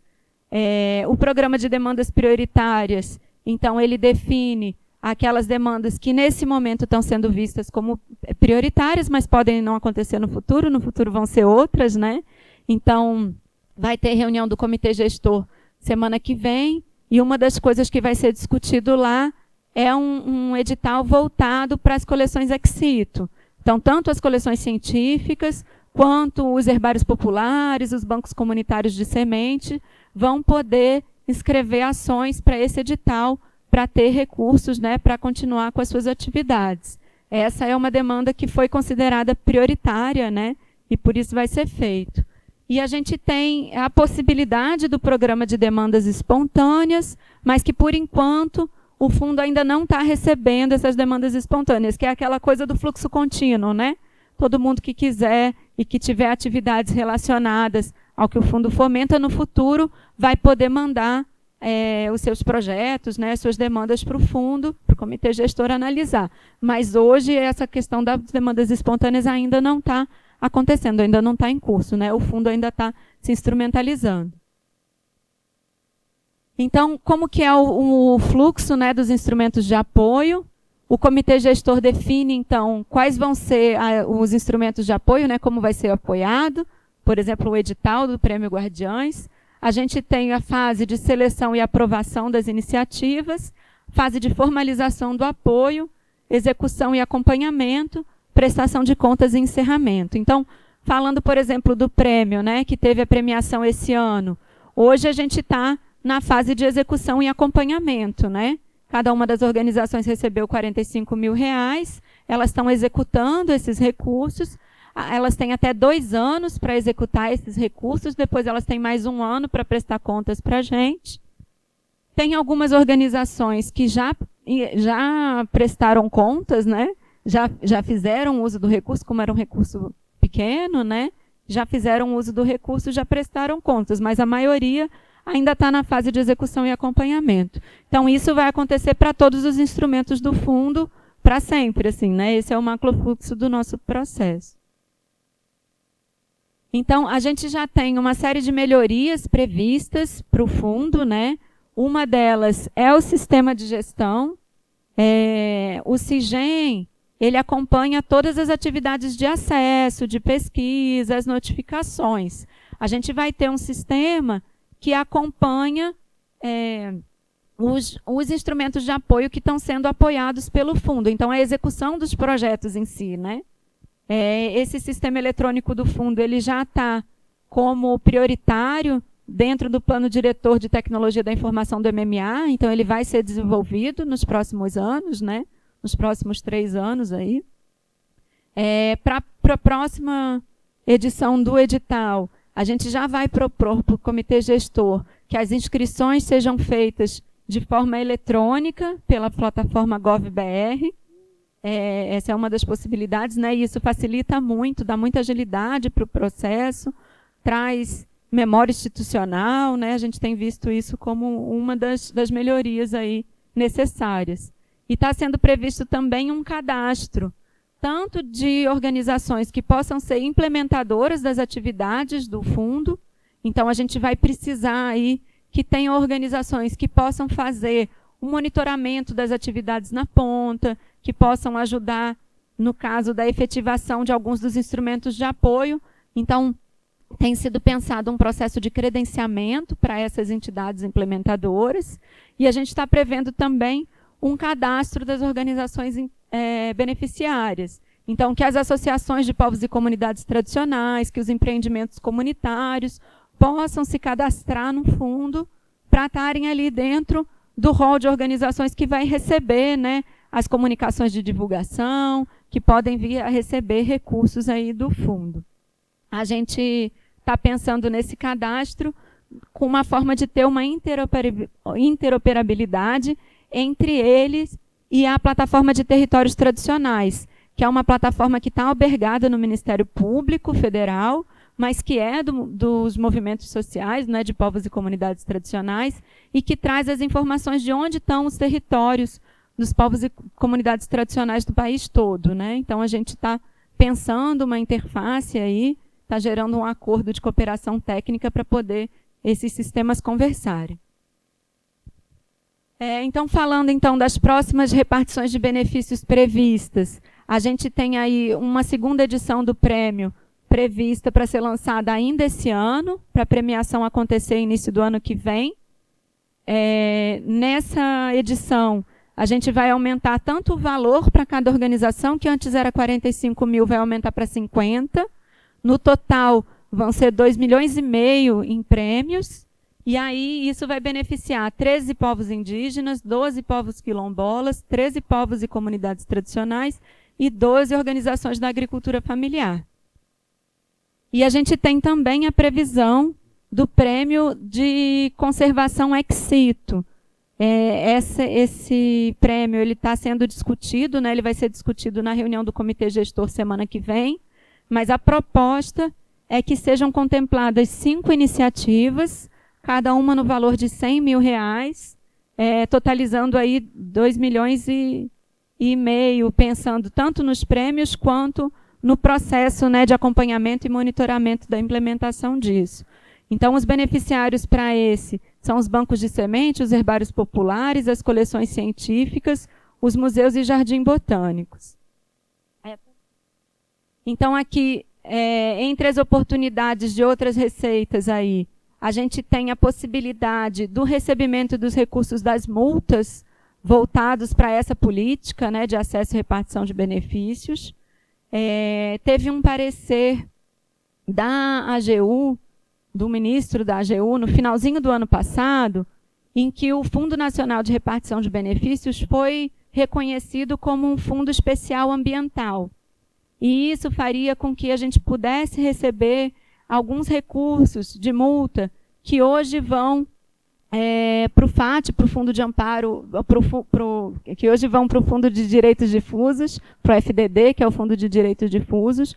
O programa de demandas prioritárias, então, ele define aquelas demandas que, nesse momento, estão sendo vistas como prioritárias, mas podem não acontecer no futuro vão ser outras, né? Então, vai ter reunião do comitê gestor semana que vem, e uma das coisas que vai ser discutido lá é um edital voltado para as coleções ex situ. Então, tanto as coleções científicas, quanto os herbários populares, os bancos comunitários de semente, vão poder inscrever ações para esse edital, para ter recursos, né, para continuar com as suas atividades. Essa é uma demanda que foi considerada prioritária, né, e por isso vai ser feito. E a gente tem a possibilidade do programa de demandas espontâneas, mas que, por enquanto, o fundo ainda não está recebendo essas demandas espontâneas, que é aquela coisa do fluxo contínuo, né? Todo mundo que quiser e que tiver atividades relacionadas ao que o fundo fomenta no futuro, vai poder mandar os seus projetos, né, suas demandas para o fundo, para o comitê gestor analisar. Mas hoje essa questão das demandas espontâneas ainda não está acontecendo, ainda não está em curso, né? O fundo ainda está se instrumentalizando. Então, como que é o fluxo, né, dos instrumentos de apoio? O comitê gestor define, então, quais vão ser os instrumentos de apoio, né, como vai ser apoiado. Por exemplo, o edital do Prêmio Guardiães. A gente tem a fase de seleção e aprovação das iniciativas, fase de formalização do apoio, execução e acompanhamento, prestação de contas e encerramento. Então, falando, por exemplo, do prêmio, né, que teve a premiação esse ano, hoje a gente está na fase de execução e acompanhamento, né? Cada uma das organizações recebeu R$45 mil, elas estão executando esses recursos, elas têm até 2 anos para executar esses recursos, depois elas têm mais 1 ano para prestar contas para a gente. Tem algumas organizações que já prestaram contas, né? Já fizeram uso do recurso, como era um recurso pequeno, né? Já fizeram uso do recurso, já prestaram contas, mas a maioria ainda está na fase de execução e acompanhamento. Então, isso vai acontecer para todos os instrumentos do fundo, para sempre, assim, né? Esse é o macrofluxo do nosso processo. Então, a gente já tem uma série de melhorias previstas para o fundo, né? Uma delas é o sistema de gestão. O CIGEM, ele acompanha todas as atividades de acesso, de pesquisa, as notificações. A gente vai ter um sistema que acompanha os instrumentos de apoio que estão sendo apoiados pelo fundo. Então, a execução dos projetos em si, né? Esse sistema eletrônico do fundo, ele já está como prioritário dentro do plano diretor de tecnologia da informação do MMA, então ele vai ser desenvolvido nos próximos anos, né? Nos próximos 3 anos aí. Para a próxima edição do edital, a gente já vai propor para o comitê gestor que as inscrições sejam feitas de forma eletrônica pela plataforma GovBR. Essa é uma das possibilidades, né? E isso facilita muito, dá muita agilidade para o processo, traz memória institucional, né? A gente tem visto isso como uma das melhorias aí necessárias. E está sendo previsto também um cadastro, tanto de organizações que possam ser implementadoras das atividades do fundo. Então, a gente vai precisar aí que tenham organizações que possam fazer o monitoramento das atividades na ponta, que possam ajudar no caso da efetivação de alguns dos instrumentos de apoio. Então, tem sido pensado um processo de credenciamento para essas entidades implementadoras, e a gente está prevendo também um cadastro das organizações beneficiárias. Então, que as associações de povos e comunidades tradicionais, que os empreendimentos comunitários possam se cadastrar no fundo para estarem ali dentro do rol de organizações que vai receber, né, as comunicações de divulgação, que podem vir a receber recursos aí do fundo. A gente está pensando nesse cadastro com uma forma de ter uma interoperabilidade entre eles e a plataforma de territórios tradicionais, que é uma plataforma que está albergada no Ministério Público Federal, mas que é dos movimentos sociais, né, de povos e comunidades tradicionais, e que traz as informações de onde estão os territórios dos povos e comunidades tradicionais do país todo, né? Então, a gente está pensando uma interface aí, está gerando um acordo de cooperação técnica para poder esses sistemas conversarem. Então, falando então das próximas repartições de benefícios previstas, a gente tem aí uma segunda edição do prêmio prevista para ser lançada ainda esse ano, para a premiação acontecer no início do ano que vem. Nessa edição, a gente vai aumentar tanto o valor para cada organização, que antes era 45 mil, vai aumentar para 50. No total, vão ser 2,5 milhões em prêmios. E aí, isso vai beneficiar 13 povos indígenas, 12 povos quilombolas, 13 povos e comunidades tradicionais e 12 organizações da agricultura familiar. E a gente tem também a previsão do prêmio de conservação ex situ. Esse prêmio está sendo discutido, né? Ele vai ser discutido na reunião do comitê gestor semana que vem, mas a proposta é que sejam contempladas 5 iniciativas, cada uma no valor de R$100 mil, totalizando aí 2,5 milhões, pensando tanto nos prêmios quanto no processo, né, de acompanhamento e monitoramento da implementação disso. Então, os beneficiários para esse são os bancos de semente, os herbários populares, as coleções científicas, os museus e jardins botânicos. Então, aqui, entre as oportunidades de outras receitas aí, a gente tem a possibilidade do recebimento dos recursos das multas voltados para essa política, né, de acesso e repartição de benefícios. Teve um parecer da AGU, do ministro da AGU, no finalzinho do ano passado, em que o Fundo Nacional de Repartição de Benefícios foi reconhecido como um fundo especial ambiental. E isso faria com que a gente pudesse receber alguns recursos de multa que hoje vão para o FAT, para o Fundo de Amparo, que hoje vão para o Fundo de Direitos Difusos, para o FDD, que é o Fundo de Direitos Difusos.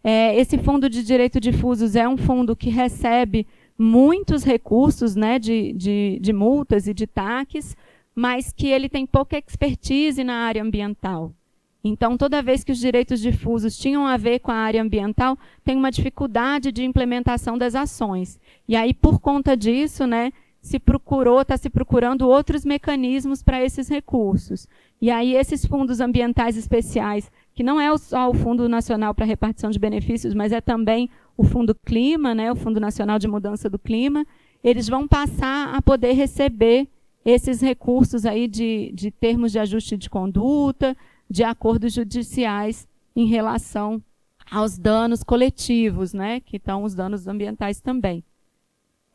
Esse Fundo de Direitos Difusos é um fundo que recebe muitos recursos, né, de multas e de taxes, mas que ele tem pouca expertise na área ambiental. Então, toda vez que os direitos difusos tinham a ver com a área ambiental, tem uma dificuldade de implementação das ações. E aí, por conta disso, né, está se procurando outros mecanismos para esses recursos. E aí, esses fundos ambientais especiais, que não é só o Fundo Nacional para Repartição de Benefícios, mas é também o Fundo Clima, né, o Fundo Nacional de Mudança do Clima, eles vão passar a poder receber esses recursos aí de termos de ajuste de conduta, de acordos judiciais em relação aos danos coletivos, né, que estão os danos ambientais também.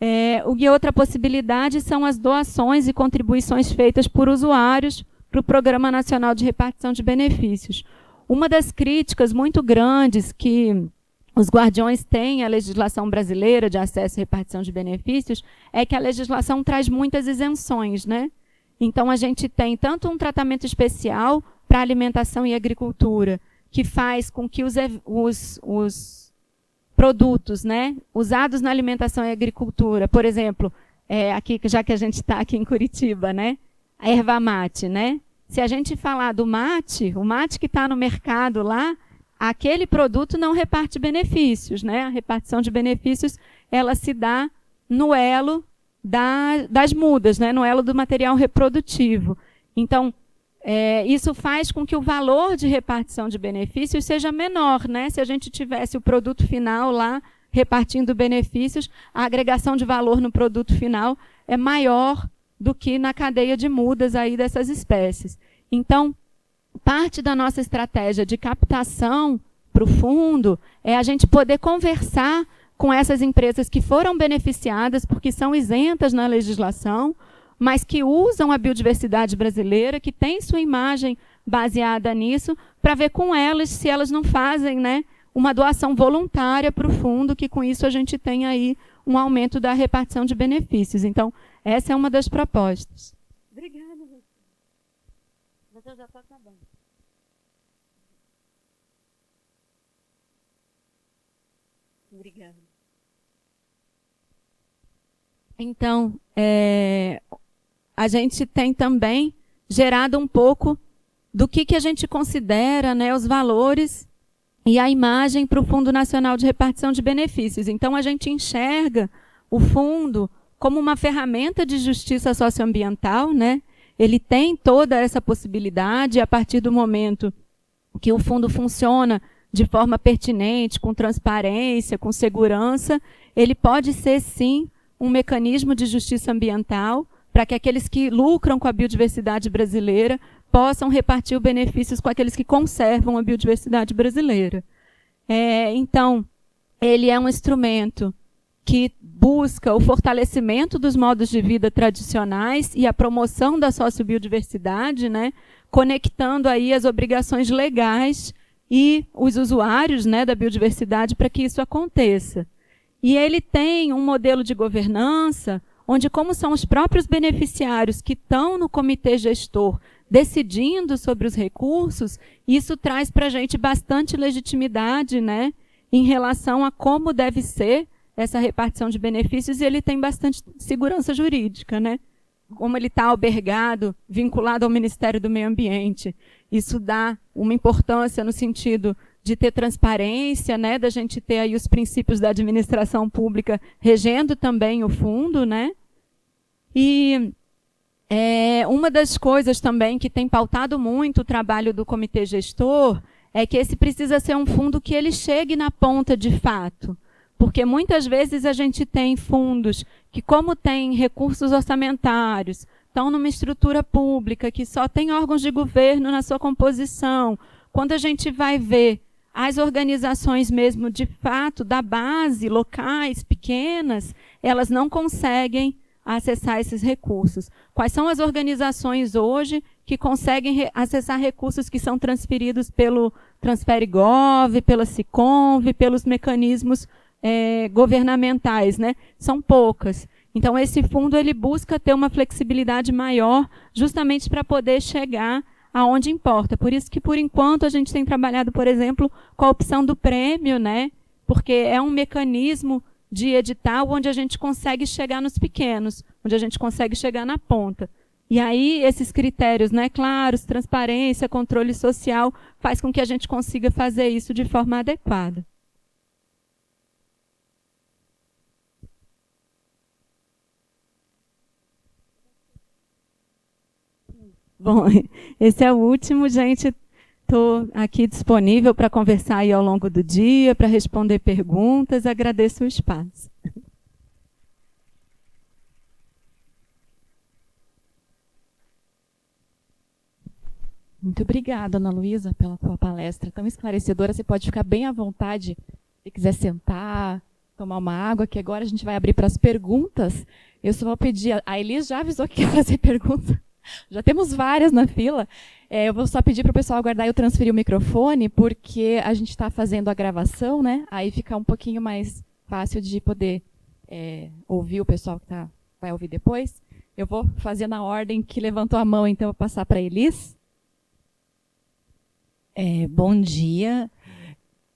E outra possibilidade são as doações e contribuições feitas por usuários para o Programa Nacional de Repartição de Benefícios. Uma das críticas muito grandes que os guardiões têm à legislação brasileira de acesso e repartição de benefícios é que a legislação traz muitas isenções, né? Então, a gente tem tanto um tratamento especial para alimentação e agricultura, que faz com que os produtos, né, usados na alimentação e agricultura, por exemplo, aqui, já que a gente está aqui em Curitiba, né, a erva mate, né? Se a gente falar do mate, o mate que está no mercado lá, aquele produto não reparte benefícios, né? A repartição de benefícios, ela se dá no elo das mudas, né? No elo do material reprodutivo. Então, isso faz com que o valor de repartição de benefícios seja menor, né? Se a gente tivesse o produto final lá repartindo benefícios, a agregação de valor no produto final é maior do que na cadeia de mudas aí dessas espécies. Então, parte da nossa estratégia de captação para o fundo é a gente poder conversar com essas empresas que foram beneficiadas porque são isentas na legislação, mas que usam a biodiversidade brasileira, que tem sua imagem baseada nisso, para ver com elas se elas não fazem, né, uma doação voluntária para o fundo, que com isso a gente tem aí um aumento da repartição de benefícios. Então, essa é uma das propostas. Obrigada. Eu já estou acabando. Obrigada. Então, a gente tem também gerado um pouco do que a gente considera, né, os valores e a imagem para o Fundo Nacional de Repartição de Benefícios. Então, a gente enxerga o fundo como uma ferramenta de justiça socioambiental, né? Ele tem toda essa possibilidade, a partir do momento que o fundo funciona de forma pertinente, com transparência, com segurança, ele pode ser, sim, um mecanismo de justiça ambiental para que aqueles que lucram com a biodiversidade brasileira possam repartir os benefícios com aqueles que conservam a biodiversidade brasileira. Então, ele é um instrumento que busca o fortalecimento dos modos de vida tradicionais e a promoção da sociobiodiversidade, né, conectando aí as obrigações legais e os usuários, né, da biodiversidade para que isso aconteça. E ele tem um modelo de governança onde, como são os próprios beneficiários que estão no comitê gestor decidindo sobre os recursos, isso traz para a gente bastante legitimidade, né, em relação a como deve ser essa repartição de benefícios, e ele tem bastante segurança jurídica, né? Como ele está albergado, vinculado ao Ministério do Meio Ambiente. Isso dá uma importância no sentido de ter transparência, né? Da gente ter aí os princípios da administração pública regendo também o fundo, né? E uma das coisas também que tem pautado muito o trabalho do comitê gestor é que esse precisa ser um fundo que ele chegue na ponta de fato. Porque muitas vezes a gente tem fundos que, como tem recursos orçamentários, estão numa estrutura pública, que só tem órgãos de governo na sua composição. Quando a gente vai ver as organizações mesmo, de fato, da base, locais, pequenas, elas não conseguem acessar esses recursos. Quais são as organizações hoje que conseguem acessar recursos que são transferidos pelo Transfere.gov, pela Siconv, pelos mecanismos governamentais, né? São poucas. Então, esse fundo ele busca ter uma flexibilidade maior justamente para poder chegar aonde importa. Por isso que, por enquanto, a gente tem trabalhado, por exemplo, com a opção do prêmio, né? Porque é um mecanismo de edital onde a gente consegue chegar nos pequenos, onde a gente consegue chegar na ponta. E aí, esses critérios, né, claros, transparência, controle social, faz com que a gente consiga fazer isso de forma adequada. Bom, esse é o último, gente. Estou aqui disponível para conversar aí ao longo do dia, para responder perguntas. Agradeço o espaço. Muito obrigada, Ana Luísa, pela tua palestra tão esclarecedora. Você pode ficar bem à vontade, se quiser sentar, tomar uma água, que agora a gente vai abrir para as perguntas. Eu só vou pedir, a Elis já avisou que quer fazer pergunta. Já temos várias na fila. Eu vou só pedir para o pessoal aguardar eu transferir o microfone, porque a gente está fazendo a gravação, né? Aí fica um pouquinho mais fácil de poder ouvir o pessoal que vai ouvir depois. Eu vou fazer na ordem que levantou a mão, então eu vou passar para a Elis. Bom dia.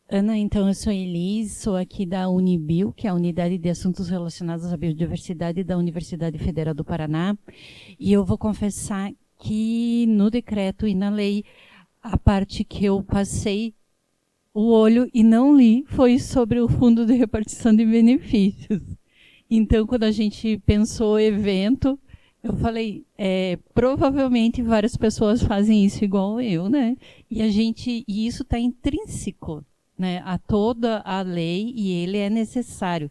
Ana, então eu sou Elis, sou aqui da Unibio, que é a Unidade de Assuntos Relacionados à Biodiversidade da Universidade Federal do Paraná. E eu vou confessar que no decreto e na lei, a parte que eu passei o olho e não li foi sobre o Fundo de Repartição de Benefícios. Então, quando a gente pensou o evento, eu falei, provavelmente várias pessoas fazem isso igual eu, né? E isso está intrínseco, né, a toda a lei, e ele é necessário.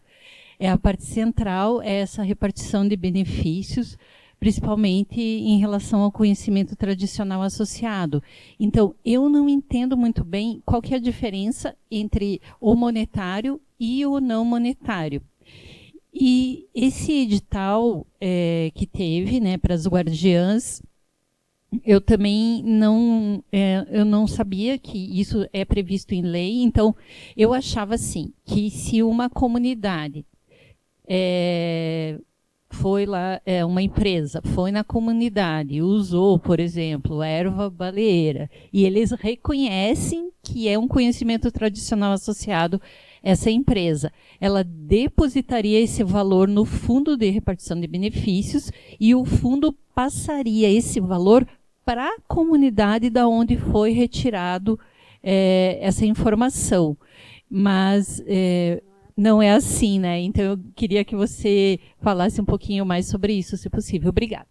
A parte central é essa repartição de benefícios, principalmente em relação ao conhecimento tradicional associado. Então, eu não entendo muito bem qual que é a diferença entre o monetário e o não monetário. E esse edital que teve, né, para as guardiãs, eu também eu não sabia que isso é previsto em lei, então eu achava assim, que se uma comunidade foi lá, uma empresa foi na comunidade, usou, por exemplo, a erva baleeira, e eles reconhecem que é um conhecimento tradicional associado a essa empresa, ela depositaria esse valor no fundo de repartição de benefícios e o fundo passaria esse valor para a comunidade da onde foi retirado essa informação. Mas não é assim, né? Então, eu queria que você falasse um pouquinho mais sobre isso, se possível. Obrigada.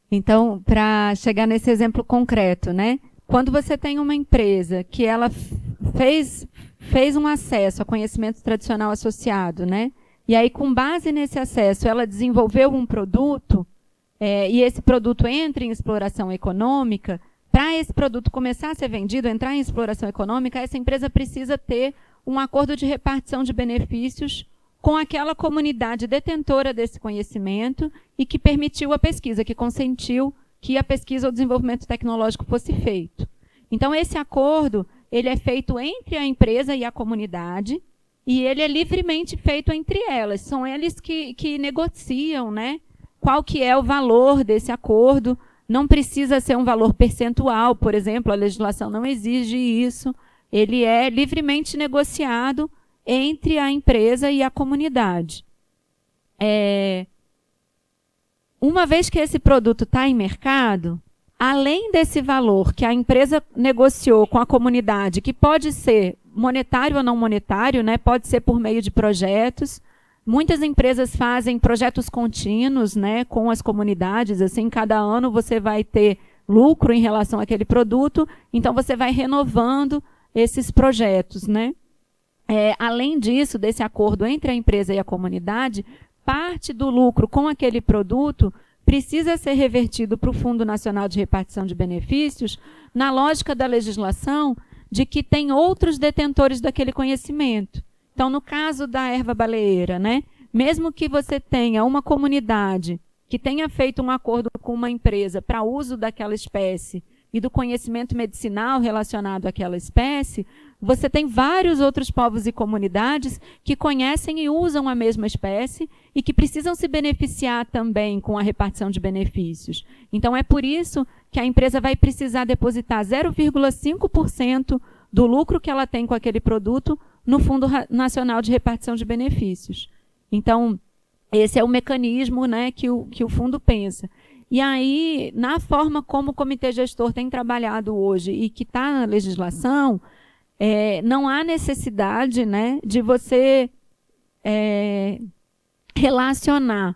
Então, para chegar nesse exemplo concreto, né? Quando você tem uma empresa que ela fez um acesso a conhecimento tradicional associado, né? E aí, com base nesse acesso, ela desenvolveu um produto, e esse produto entra em exploração econômica, para esse produto começar a ser vendido, entrar em exploração econômica, essa empresa precisa ter um acordo de repartição de benefícios com aquela comunidade detentora desse conhecimento e que permitiu a pesquisa, que consentiu que a pesquisa ou desenvolvimento tecnológico fosse feito. Então, esse acordo ele é feito entre a empresa e a comunidade, e ele é livremente feito entre elas. São eles que negociam, né? Qual que é o valor desse acordo. Não precisa ser um valor percentual, por exemplo, a legislação não exige isso. Ele é livremente negociado entre a empresa e a comunidade. Uma vez que esse produto está em mercado, além desse valor que a empresa negociou com a comunidade, que pode ser monetário ou não monetário, né? Pode ser por meio de projetos. Muitas empresas fazem projetos contínuos, né, com as comunidades. Assim, cada ano você vai ter lucro em relação àquele produto, então você vai renovando esses projetos, né? Além disso, desse acordo entre a empresa e a comunidade, parte do lucro com aquele produto precisa ser revertido para o Fundo Nacional de Repartição de Benefícios, na lógica da legislação de que tem outros detentores daquele conhecimento. Então, no caso da erva baleeira, né, mesmo que você tenha uma comunidade que tenha feito um acordo com uma empresa para uso daquela espécie e do conhecimento medicinal relacionado àquela espécie, você tem vários outros povos e comunidades que conhecem e usam a mesma espécie e que precisam se beneficiar também com a repartição de benefícios. Então, é por isso que a empresa vai precisar depositar 0,5% do lucro que ela tem com aquele produto no Fundo Nacional de Repartição de Benefícios. Então, esse é o mecanismo, né, que o fundo pensa. E aí, na forma como o Comitê Gestor tem trabalhado hoje e que está na legislação, não há necessidade, né, de você relacionar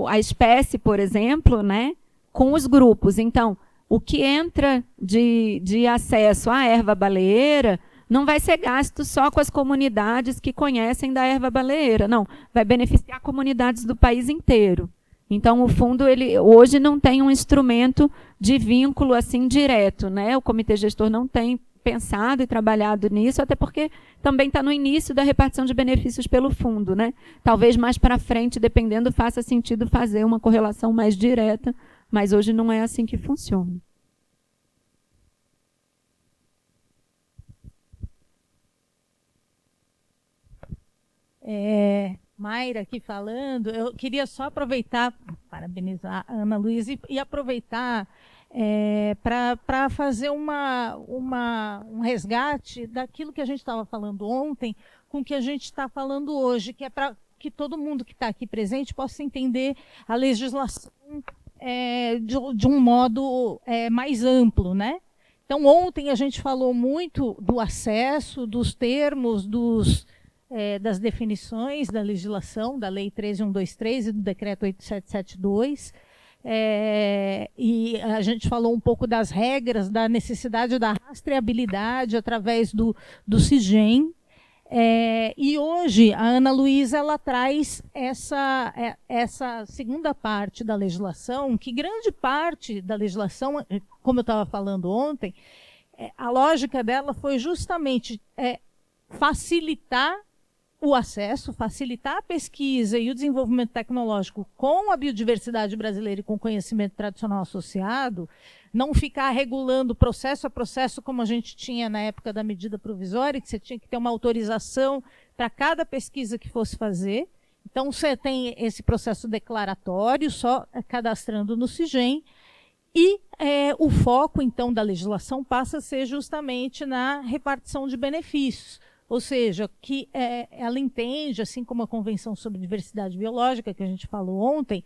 a espécie, por exemplo, né, com os grupos. Então, o que entra de acesso à erva baleeira não vai ser gasto só com as comunidades que conhecem da erva baleeira, não. Vai beneficiar comunidades do país inteiro. Então, o fundo, ele hoje não tem um instrumento de vínculo assim direto, né? O Comitê Gestor não tem pensado e trabalhado nisso, até porque também está no início da repartição de benefícios pelo fundo, né? Talvez mais para frente, dependendo, faça sentido fazer uma correlação mais direta, mas hoje não é assim que funciona. Mayra aqui falando, eu queria só aproveitar, parabenizar a Ana Luísa e aproveitar para fazer um resgate daquilo que a gente estava falando ontem com o que a gente está falando hoje, que é para que todo mundo que está aqui presente possa entender a legislação de um modo mais amplo, né? Então, ontem a gente falou muito do acesso, dos termos, das definições da legislação, da Lei 13.123 e do Decreto 8.772, e a gente falou um pouco das regras, da necessidade da rastreabilidade através do CIGEM, e hoje a Ana Luísa ela traz essa segunda parte da legislação, que grande parte da legislação, como eu estava falando ontem, a lógica dela foi justamente facilitar o acesso, facilitar a pesquisa e o desenvolvimento tecnológico com a biodiversidade brasileira e com o conhecimento tradicional associado, não ficar regulando processo a processo como a gente tinha na época da medida provisória, que você tinha que ter uma autorização para cada pesquisa que fosse fazer. Então, você tem esse processo declaratório, só cadastrando no CIGEM, e o foco, então, da legislação passa a ser justamente na repartição de benefícios. Ou seja, que ela entende, assim como a Convenção sobre Diversidade Biológica, que a gente falou ontem,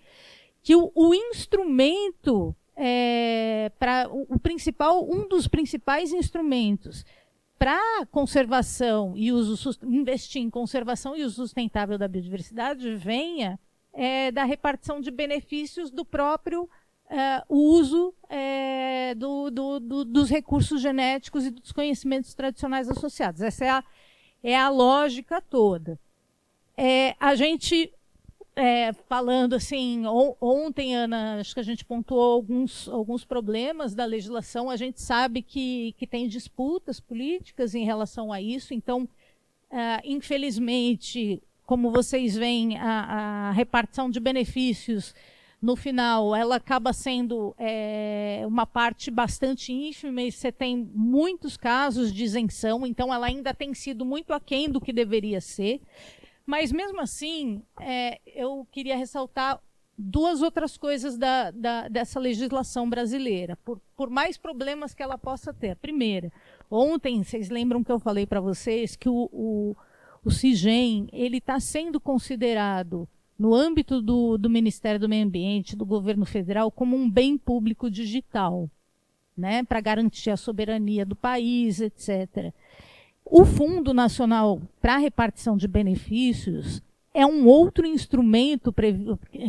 que o instrumento, um dos principais instrumentos para conservação e investir em conservação e uso sustentável da biodiversidade venha da repartição de benefícios do próprio uso dos recursos genéticos e dos conhecimentos tradicionais associados. Essa é a lógica toda. A gente, falando assim, ontem, Ana, acho que a gente pontuou alguns problemas da legislação, a gente sabe que tem disputas políticas em relação a isso, então, infelizmente, como vocês veem, a repartição de benefícios, no final, ela acaba sendo uma parte bastante ínfima e você tem muitos casos de isenção, então ela ainda tem sido muito aquém do que deveria ser. Mas, mesmo assim, eu queria ressaltar duas outras coisas dessa legislação brasileira, por mais problemas que ela possa ter. A primeira, ontem, vocês lembram que eu falei para vocês que o CIGEM está sendo considerado no âmbito do Ministério do Meio Ambiente, do governo federal, como um bem público digital, né, para garantir a soberania do país, etc. O Fundo Nacional para a Repartição de Benefícios é um outro instrumento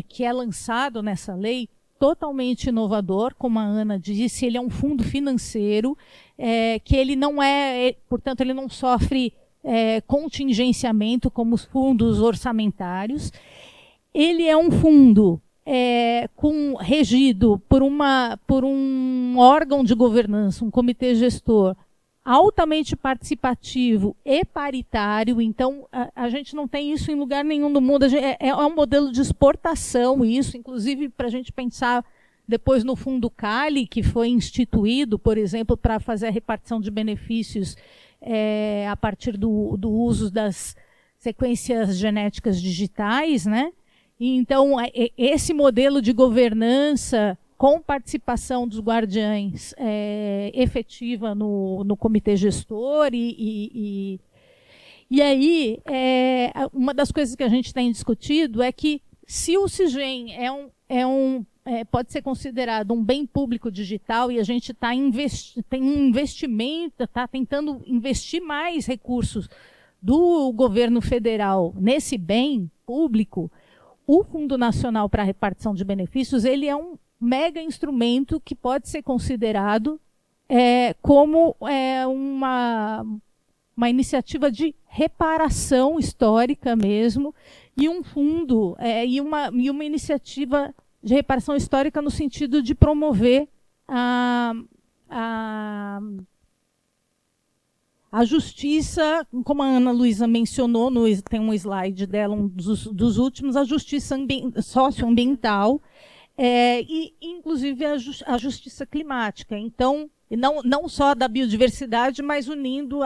que é lançado nessa lei, totalmente inovador, como a Ana disse, ele é um fundo financeiro, que ele não portanto, ele não sofre contingenciamento como os fundos orçamentários. Ele é um fundo regido por um órgão de governança, um comitê gestor, altamente participativo e paritário. Então, a gente não tem isso em lugar nenhum do mundo. É um modelo de exportação isso, inclusive para a gente pensar depois no Fundo Cali, que foi instituído, por exemplo, para fazer a repartição de benefícios a partir do uso das sequências genéticas digitais, né? Então, esse modelo de governança com participação dos guardiães efetiva no comitê gestor e aí, uma das coisas que a gente tem discutido é que se o CIGEM pode ser considerado um bem público digital e a gente tem um investimento, está tentando investir mais recursos do governo federal nesse bem público, o Fundo Nacional para a Repartição de Benefícios ele é um mega instrumento que pode ser considerado como uma iniciativa de reparação histórica mesmo, e um fundo e uma iniciativa de reparação histórica no sentido de promover A justiça, como a Ana Luísa mencionou, tem um slide dela, um dos últimos, a justiça socioambiental, e inclusive a justiça climática. Então, não só da biodiversidade, mas unindo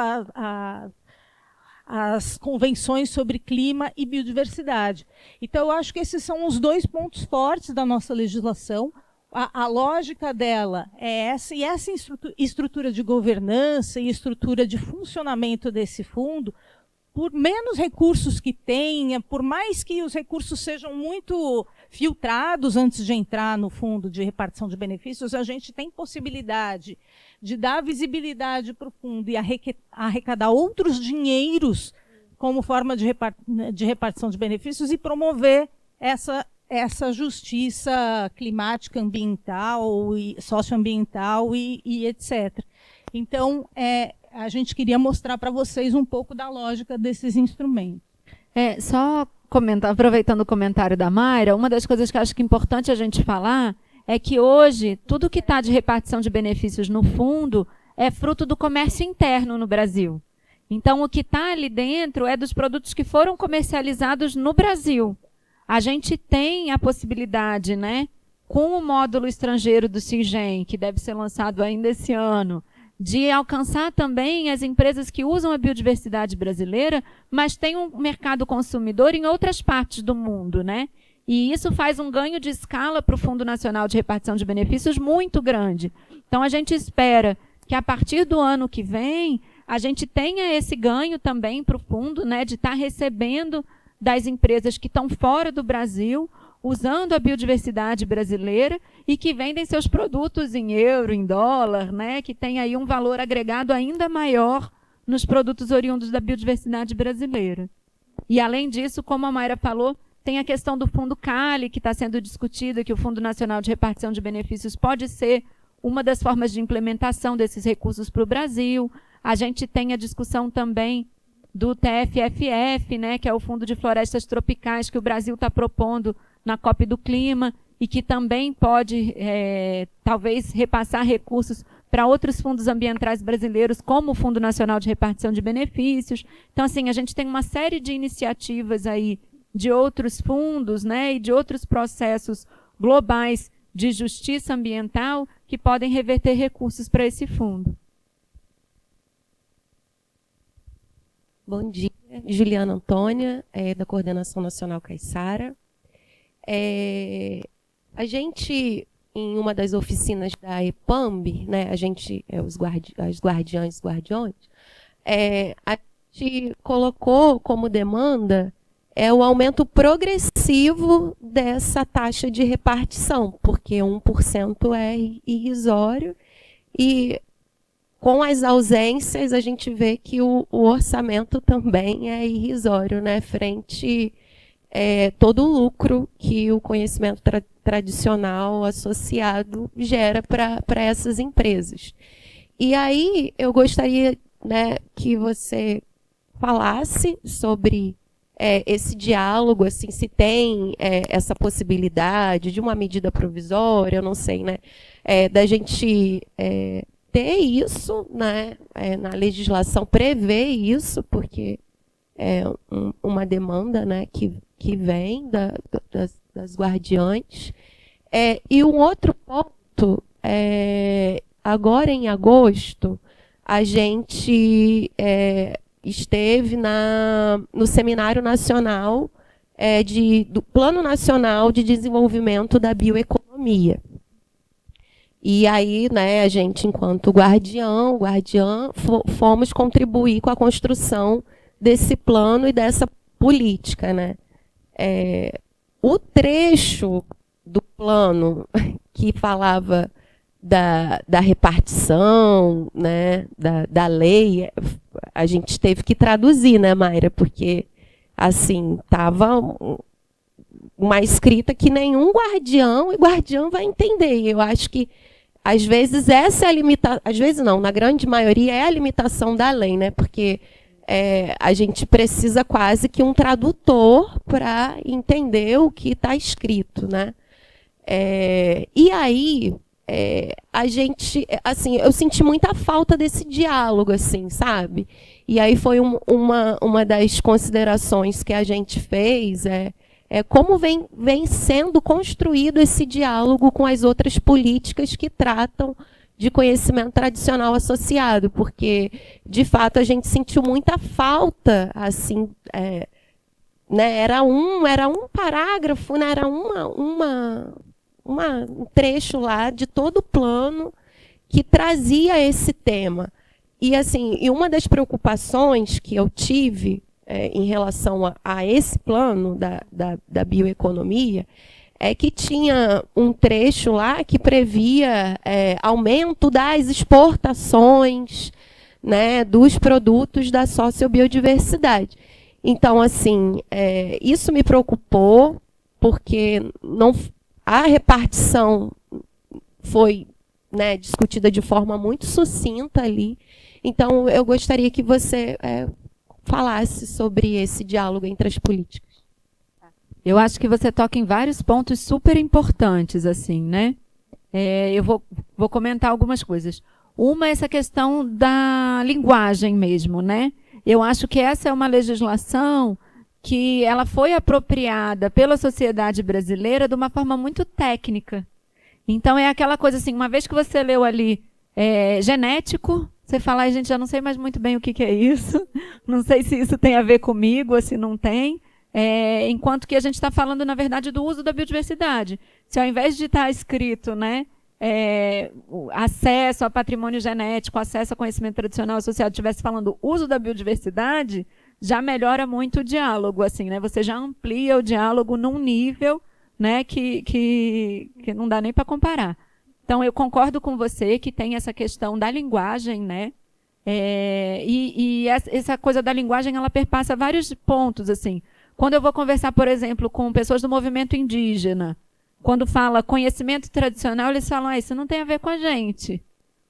as convenções sobre clima e biodiversidade. Então, eu acho que esses são os dois pontos fortes da nossa legislação. A lógica dela é essa, e essa estrutura de governança e estrutura de funcionamento desse fundo, por menos recursos que tenha, por mais que os recursos sejam muito filtrados antes de entrar no fundo de repartição de benefícios, a gente tem possibilidade de dar visibilidade para o fundo e arrecadar outros dinheiros como forma de repartição de benefícios e promover essa justiça climática, ambiental, e socioambiental e etc. Então, a gente queria mostrar para vocês um pouco da lógica desses instrumentos. Só aproveitando o comentário da Mayra, uma das coisas que eu acho que é importante a gente falar é que hoje tudo que está de repartição de benefícios no fundo é fruto do comércio interno no Brasil. Então, o que está ali dentro é dos produtos que foram comercializados no Brasil. A gente tem a possibilidade, né, com o módulo estrangeiro do Singen, que deve ser lançado ainda esse ano, de alcançar também as empresas que usam a biodiversidade brasileira, mas tem um mercado consumidor em outras partes do mundo, né? E isso faz um ganho de escala para o Fundo Nacional de Repartição de Benefícios muito grande. Então, a gente espera que, a partir do ano que vem, a gente tenha esse ganho também para o fundo, né, de estar recebendo das empresas que estão fora do Brasil, usando a biodiversidade brasileira e que vendem seus produtos em euro, em dólar, né, que tem aí um valor agregado ainda maior nos produtos oriundos da biodiversidade brasileira. E, além disso, como a Mayra falou, tem a questão do Fundo CALI, que está sendo discutida, que o Fundo Nacional de Repartição de Benefícios pode ser uma das formas de implementação desses recursos para o Brasil. A gente tem a discussão também do TFFF, né, que é o Fundo de Florestas Tropicais, que o Brasil está propondo na COP do Clima, e que também pode, talvez, repassar recursos para outros fundos ambientais brasileiros, como o Fundo Nacional de Repartição de Benefícios. Então, assim, a gente tem uma série de iniciativas aí de outros fundos, né, e de outros processos globais de justiça ambiental que podem reverter recursos para esse fundo. Bom dia, Juliana Antônia, da Coordenação Nacional Caiçara. A gente, em uma das oficinas da EPAMB, né, a gente, as guardiãs e guardiões, a gente colocou como demanda o aumento progressivo dessa taxa de repartição, porque 1% é irrisório e, com as ausências, a gente vê que o orçamento também é irrisório, né, frente todo o lucro que o conhecimento tradicional associado gera para essas empresas. E aí eu gostaria, né, que você falasse sobre esse diálogo, assim, se tem essa possibilidade de uma medida provisória, eu não sei, né, da gente ter isso, né, na legislação, prever isso, porque é uma demanda, né, que vem das guardiães. E um outro ponto, agora em agosto, a gente esteve no Seminário Nacional do Plano Nacional de Desenvolvimento da Bioeconomia. E aí, né, a gente, enquanto guardiã, fomos contribuir com a construção desse plano e dessa política, né? O trecho do plano que falava da repartição, né, da lei, a gente teve que traduzir, né, Mayra? Porque, assim, estava uma escrita que nenhum guardião vai entender. E eu acho que, às vezes, essa é a limitação, às vezes não, na grande maioria é a limitação da lei, né? Porque a gente precisa quase que um tradutor para entender o que está escrito, né? E aí, a gente, assim, eu senti muita falta desse diálogo, assim, sabe? E aí foi uma das considerações que a gente fez, como vem sendo construído esse diálogo com as outras políticas que tratam de conhecimento tradicional associado, porque, de fato, a gente sentiu muita falta, assim, né, era um parágrafo, né, era um trecho lá de todo o plano que trazia esse tema. E, assim, uma das preocupações que eu tive em relação a esse plano da bioeconomia é que tinha um trecho lá que previa aumento das exportações, né, dos produtos da sociobiodiversidade. Então, assim, isso me preocupou, porque a repartição foi, né, discutida de forma muito sucinta ali. Então, eu gostaria que você falasse sobre esse diálogo entre as políticas. Eu acho que você toca em vários pontos super importantes, assim, né? Eu vou comentar algumas coisas. Uma é essa questão da linguagem mesmo, né? Eu acho que essa é uma legislação que ela foi apropriada pela sociedade brasileira de uma forma muito técnica. Então, é aquela coisa assim, uma vez que você leu ali genético, você fala, ai, gente, já não sei mais muito bem o que é isso, não sei se isso tem a ver comigo ou se não tem. Enquanto que a gente está falando, na verdade, do uso da biodiversidade. Se ao invés de estar escrito, né, acesso a patrimônio genético, acesso a conhecimento tradicional associado, estivesse falando uso da biodiversidade, já melhora muito o diálogo, assim, né? Você já amplia o diálogo num nível, né, que não dá nem para comparar. Então, eu concordo com você que tem essa questão da linguagem, né? E essa coisa da linguagem, ela perpassa vários pontos, assim. Quando eu vou conversar, por exemplo, com pessoas do movimento indígena, quando fala conhecimento tradicional, eles falam, isso não tem a ver com a gente.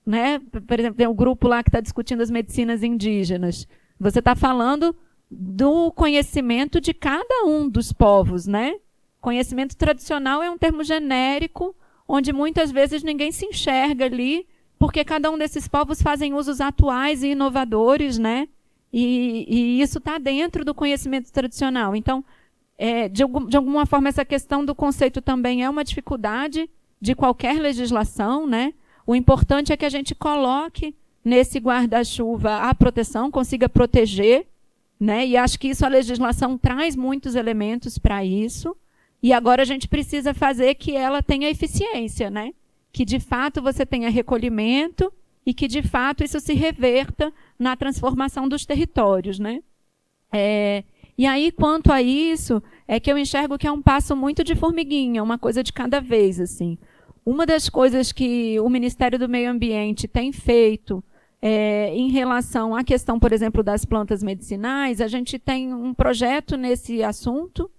Né? Por exemplo, tem um grupo lá que está discutindo as medicinas indígenas. Você está falando do conhecimento de cada um dos povos, né? Conhecimento tradicional é um termo genérico, onde muitas vezes ninguém se enxerga ali, porque cada um desses povos fazem usos atuais e inovadores, né? E isso está dentro do conhecimento tradicional. Então, de alguma forma, essa questão do conceito também é uma dificuldade de qualquer legislação, né? O importante é que a gente coloque nesse guarda-chuva a proteção, consiga proteger, né? E acho que isso a legislação traz muitos elementos para isso. E agora a gente precisa fazer que ela tenha eficiência, né? Que, de fato, você tenha recolhimento e que, de fato, isso se reverta na transformação dos territórios, né? E aí, quanto a isso, é que eu enxergo que é um passo muito de formiguinha, uma coisa de cada vez, assim. Uma das coisas que o Ministério do Meio Ambiente tem feito em relação à questão, por exemplo, das plantas medicinais, a gente tem um projeto nesse assunto,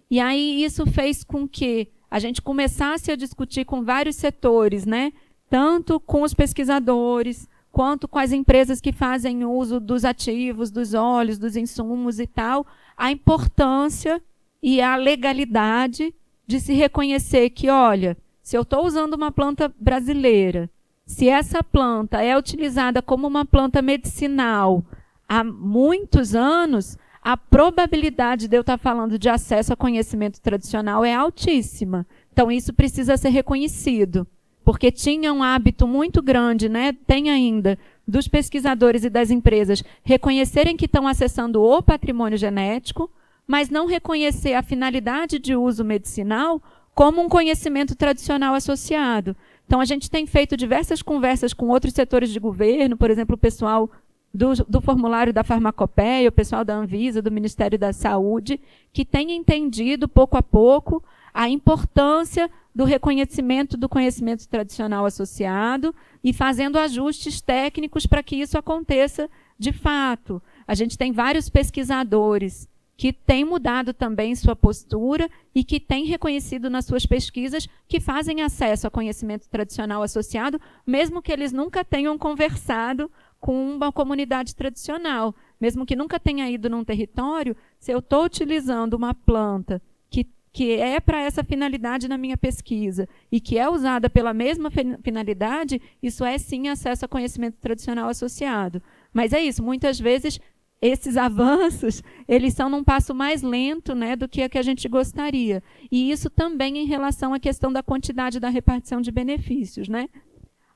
e aí isso fez com que a gente começasse a discutir com vários setores, né? Tanto com os pesquisadores, quanto com as empresas que fazem uso dos ativos, dos óleos, dos insumos e tal, a importância e a legalidade de se reconhecer que, olha, se eu estou usando uma planta brasileira, se essa planta é utilizada como uma planta medicinal há muitos anos, a probabilidade de eu estar falando de acesso a conhecimento tradicional é altíssima. Então, isso precisa ser reconhecido, porque tinha um hábito muito grande, né? Tem ainda, dos pesquisadores e das empresas reconhecerem que estão acessando o patrimônio genético, mas não reconhecer a finalidade de uso medicinal como um conhecimento tradicional associado. Então, a gente tem feito diversas conversas com outros setores de governo, por exemplo, o pessoal do formulário da Farmacopeia, o pessoal da Anvisa, do Ministério da Saúde, que tem entendido, pouco a pouco, a importância do reconhecimento do conhecimento tradicional associado e fazendo ajustes técnicos para que isso aconteça de fato. A gente tem vários pesquisadores que têm mudado também sua postura e que têm reconhecido nas suas pesquisas que fazem acesso a conhecimento tradicional associado, mesmo que eles nunca tenham conversado com uma comunidade tradicional. Mesmo que nunca tenha ido num território, se eu estou utilizando uma planta que que é para essa finalidade na minha pesquisa e que é usada pela mesma finalidade, isso é sim acesso a conhecimento tradicional associado. Mas é isso, muitas vezes esses avanços, eles são num passo mais lento, né, do que a gente gostaria. E isso também em relação à questão da quantidade da repartição de benefícios, né?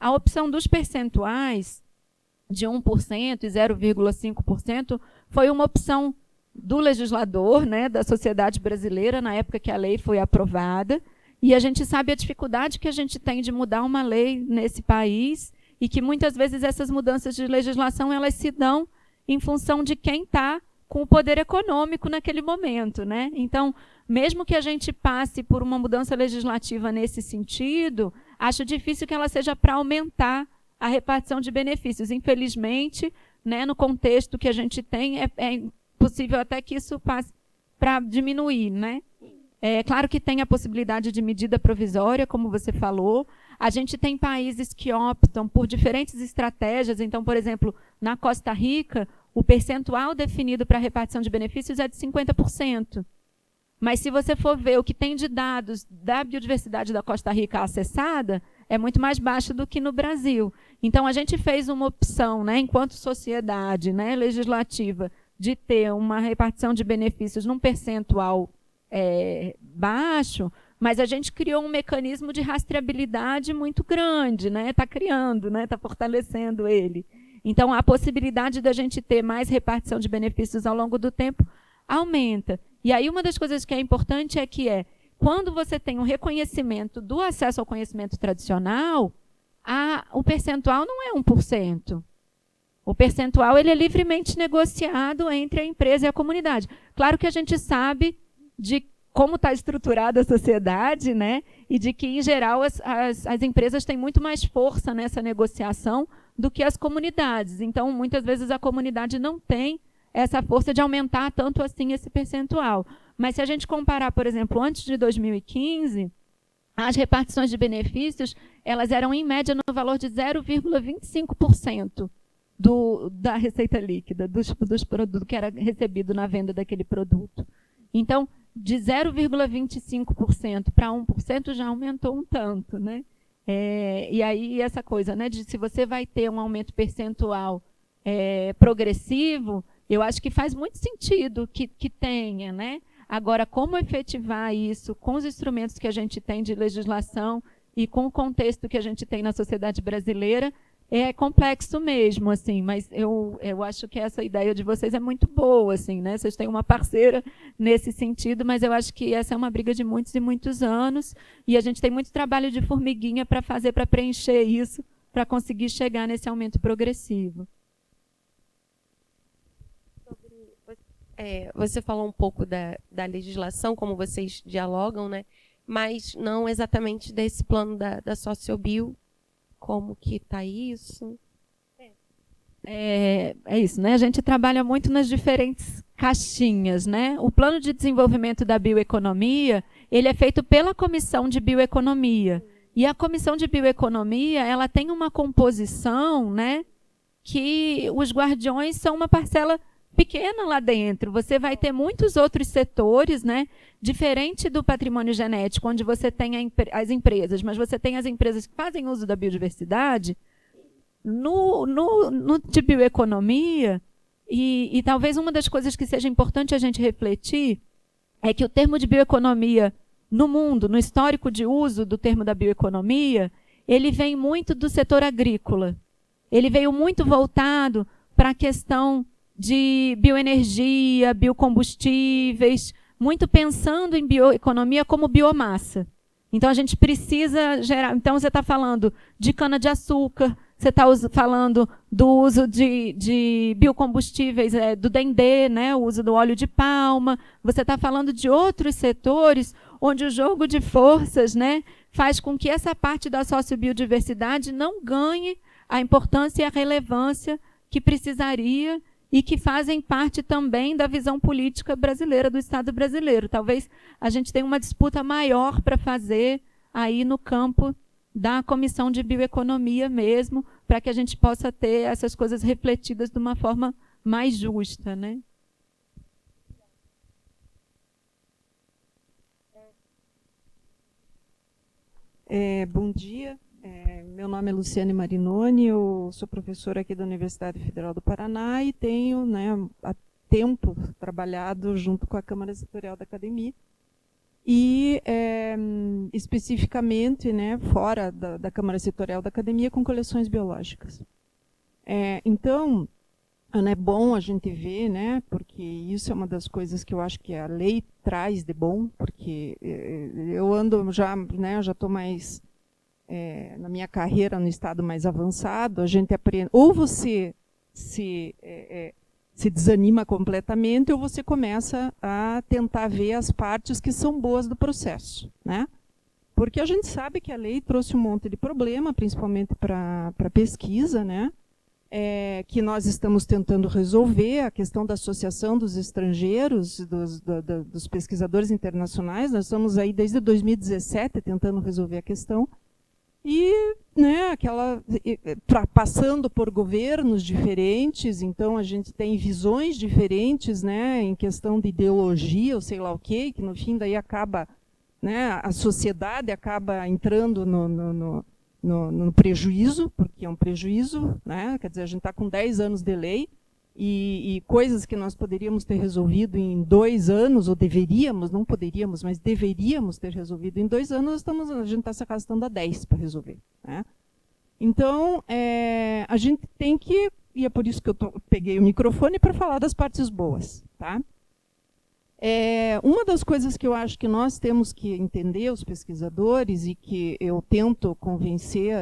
A opção dos percentuais de 1% e 0,5% foi uma opção do legislador, né, da sociedade brasileira, na época que a lei foi aprovada, e a gente sabe a dificuldade que a gente tem de mudar uma lei nesse país, e que muitas vezes essas mudanças de legislação elas se dão em função de quem está com o poder econômico naquele momento, né? Então, mesmo que a gente passe por uma mudança legislativa nesse sentido, acho difícil que ela seja para aumentar a repartição de benefícios. Infelizmente, né, no contexto que a gente tem, é possível até que isso passe para diminuir, né? É claro que tem a possibilidade de medida provisória, como você falou. A gente tem países que optam por diferentes estratégias. Então, por exemplo, na Costa Rica, o percentual definido para a repartição de benefícios é de 50%. Mas se você for ver o que tem de dados da biodiversidade da Costa Rica acessada, é muito mais baixo do que no Brasil. Então, a gente fez uma opção, né, enquanto sociedade, né, legislativa, de ter uma repartição de benefícios num percentual baixo, mas a gente criou um mecanismo de rastreabilidade muito grande, né? Está criando, né? Está fortalecendo ele. Então, a possibilidade da gente ter mais repartição de benefícios ao longo do tempo aumenta. E aí, uma das coisas que é importante é que quando você tem um reconhecimento do acesso ao conhecimento tradicional, o percentual não é 1%. O percentual ele é livremente negociado entre a empresa e a comunidade. Claro que a gente sabe de como está estruturada a sociedade, né? E de que, em geral, as empresas têm muito mais força nessa negociação do que as comunidades. Então, muitas vezes, a comunidade não tem essa força de aumentar tanto assim esse percentual. Mas se a gente comparar, por exemplo, antes de 2015, as repartições de benefícios elas eram, em média, no valor de 0,25%. Da receita líquida, dos produtos que era recebido na venda daquele produto. Então, de 0,25% para 1% já aumentou um tanto, né? E aí essa coisa, né, de se você vai ter um aumento percentual progressivo, eu acho que faz muito sentido que tenha, né? Agora, como efetivar isso com os instrumentos que a gente tem de legislação e com o contexto que a gente tem na sociedade brasileira, é complexo mesmo, assim, mas eu acho que essa ideia de vocês é muito boa, assim, né? Vocês têm uma parceira nesse sentido, mas eu acho que essa é uma briga de muitos e muitos anos, e a gente tem muito trabalho de formiguinha para fazer, para preencher isso, para conseguir chegar nesse aumento progressivo. Você falou um pouco da legislação, como vocês dialogam, né? Mas não exatamente desse plano da Sociobio. Como que está isso? É isso, né? A gente trabalha muito nas diferentes caixinhas, né? O plano de desenvolvimento da bioeconomia, ele é feito pela Comissão de Bioeconomia. E a Comissão de Bioeconomia, ela tem uma composição, né, que os guardiões são uma parcela pequena lá dentro. Você vai ter muitos outros setores, né? Diferente do patrimônio genético, onde você tem as empresas, mas você tem as empresas que fazem uso da biodiversidade. No de bioeconomia, e talvez uma das coisas que seja importante a gente refletir é que o termo de bioeconomia no mundo, no histórico de uso do termo da bioeconomia, ele vem muito do setor agrícola. Ele veio muito voltado para a questão de bioenergia, biocombustíveis, muito pensando em bioeconomia como biomassa. Então, a gente precisa gerar... Então, você está falando de cana-de-açúcar, você está falando do uso de biocombustíveis, do dendê, né, o uso do óleo de palma. Você está falando de outros setores onde o jogo de forças, né, faz com que essa parte da sociobiodiversidade não ganhe a importância e a relevância que precisaria e que fazem parte também da visão política brasileira, do Estado brasileiro. Talvez a gente tenha uma disputa maior para fazer aí no campo da Comissão de Bioeconomia mesmo, para que a gente possa ter essas coisas refletidas de uma forma mais justa, né? Bom dia, meu nome é Luciane Marinoni, eu sou professora aqui da Universidade Federal do Paraná e tenho, né, há tempo trabalhado junto com a Câmara Setorial da Academia e especificamente, né, fora da Câmara Setorial da Academia com coleções biológicas. Então, é bom a gente ver, né, porque isso é uma das coisas que eu acho que a lei traz de bom, porque eu ando já, né, eu já estou mais na minha carreira no estado mais avançado, a gente aprende, ou você se desanima completamente, ou você começa a tentar ver as partes que são boas do processo, né? Porque a gente sabe que a lei trouxe um monte de problema, principalmente para pesquisa, né? Que nós estamos tentando resolver, a questão da associação dos estrangeiros, dos pesquisadores internacionais. Nós estamos aí desde 2017 tentando resolver a questão. E, né, passando por governos diferentes, então a gente tem visões diferentes, né, em questão de ideologia, ou sei lá o quê, que no fim daí acaba, né, a sociedade acaba entrando no prejuízo, porque é um prejuízo, né? Quer dizer, a gente está com 10 anos de lei e coisas que nós poderíamos ter resolvido em 2 anos, ou deveríamos, não poderíamos, mas deveríamos ter resolvido em 2 anos, a gente está se arrastando a 10 para resolver, né? Então, a gente tem que, e é por isso que eu peguei o microfone para falar das partes boas, tá? Uma das coisas que eu acho que nós temos que entender, os pesquisadores, e que eu tento convencer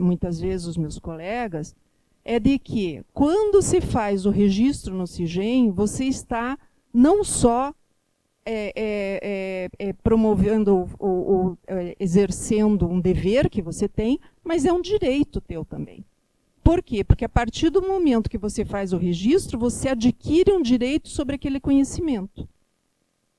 muitas vezes os meus colegas, é de que quando se faz o registro no CIGEM, você está não só promovendo ou exercendo um dever que você tem, mas é um direito teu também. Por quê? Porque a partir do momento que você faz o registro, você adquire um direito sobre aquele conhecimento,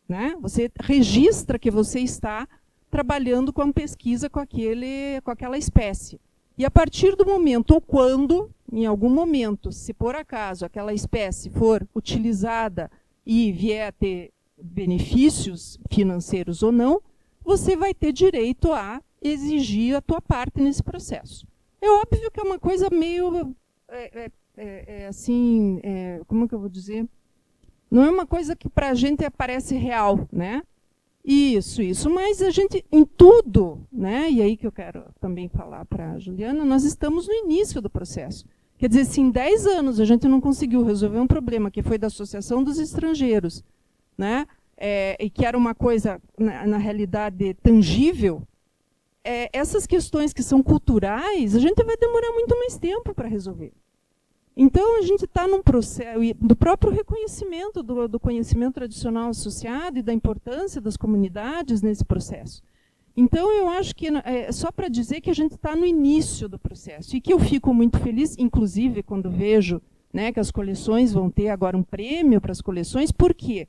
né? Você registra que você está trabalhando com a pesquisa com aquela espécie. E a partir do momento, ou quando, em algum momento, se por acaso aquela espécie for utilizada e vier a ter benefícios financeiros ou não, você vai ter direito a exigir a tua parte nesse processo. É óbvio que é uma coisa meio, assim, como que eu vou dizer? Não é uma coisa que para a gente parece real, né? Isso. Mas a gente, em tudo, né? E aí que eu quero também falar para a Juliana, nós estamos no início do processo. Quer dizer, se em 10 anos a gente não conseguiu resolver um problema que foi da Associação dos Estrangeiros, né? E que era uma coisa, na realidade, tangível, essas questões que são culturais, a gente vai demorar muito mais tempo para resolver. Então, a gente está num processo do próprio reconhecimento do conhecimento tradicional associado e da importância das comunidades nesse processo. Então, eu acho que só para dizer que a gente está no início do processo e que eu fico muito feliz, inclusive, quando vejo, né, que as coleções vão ter agora um prêmio para as coleções. Por quê?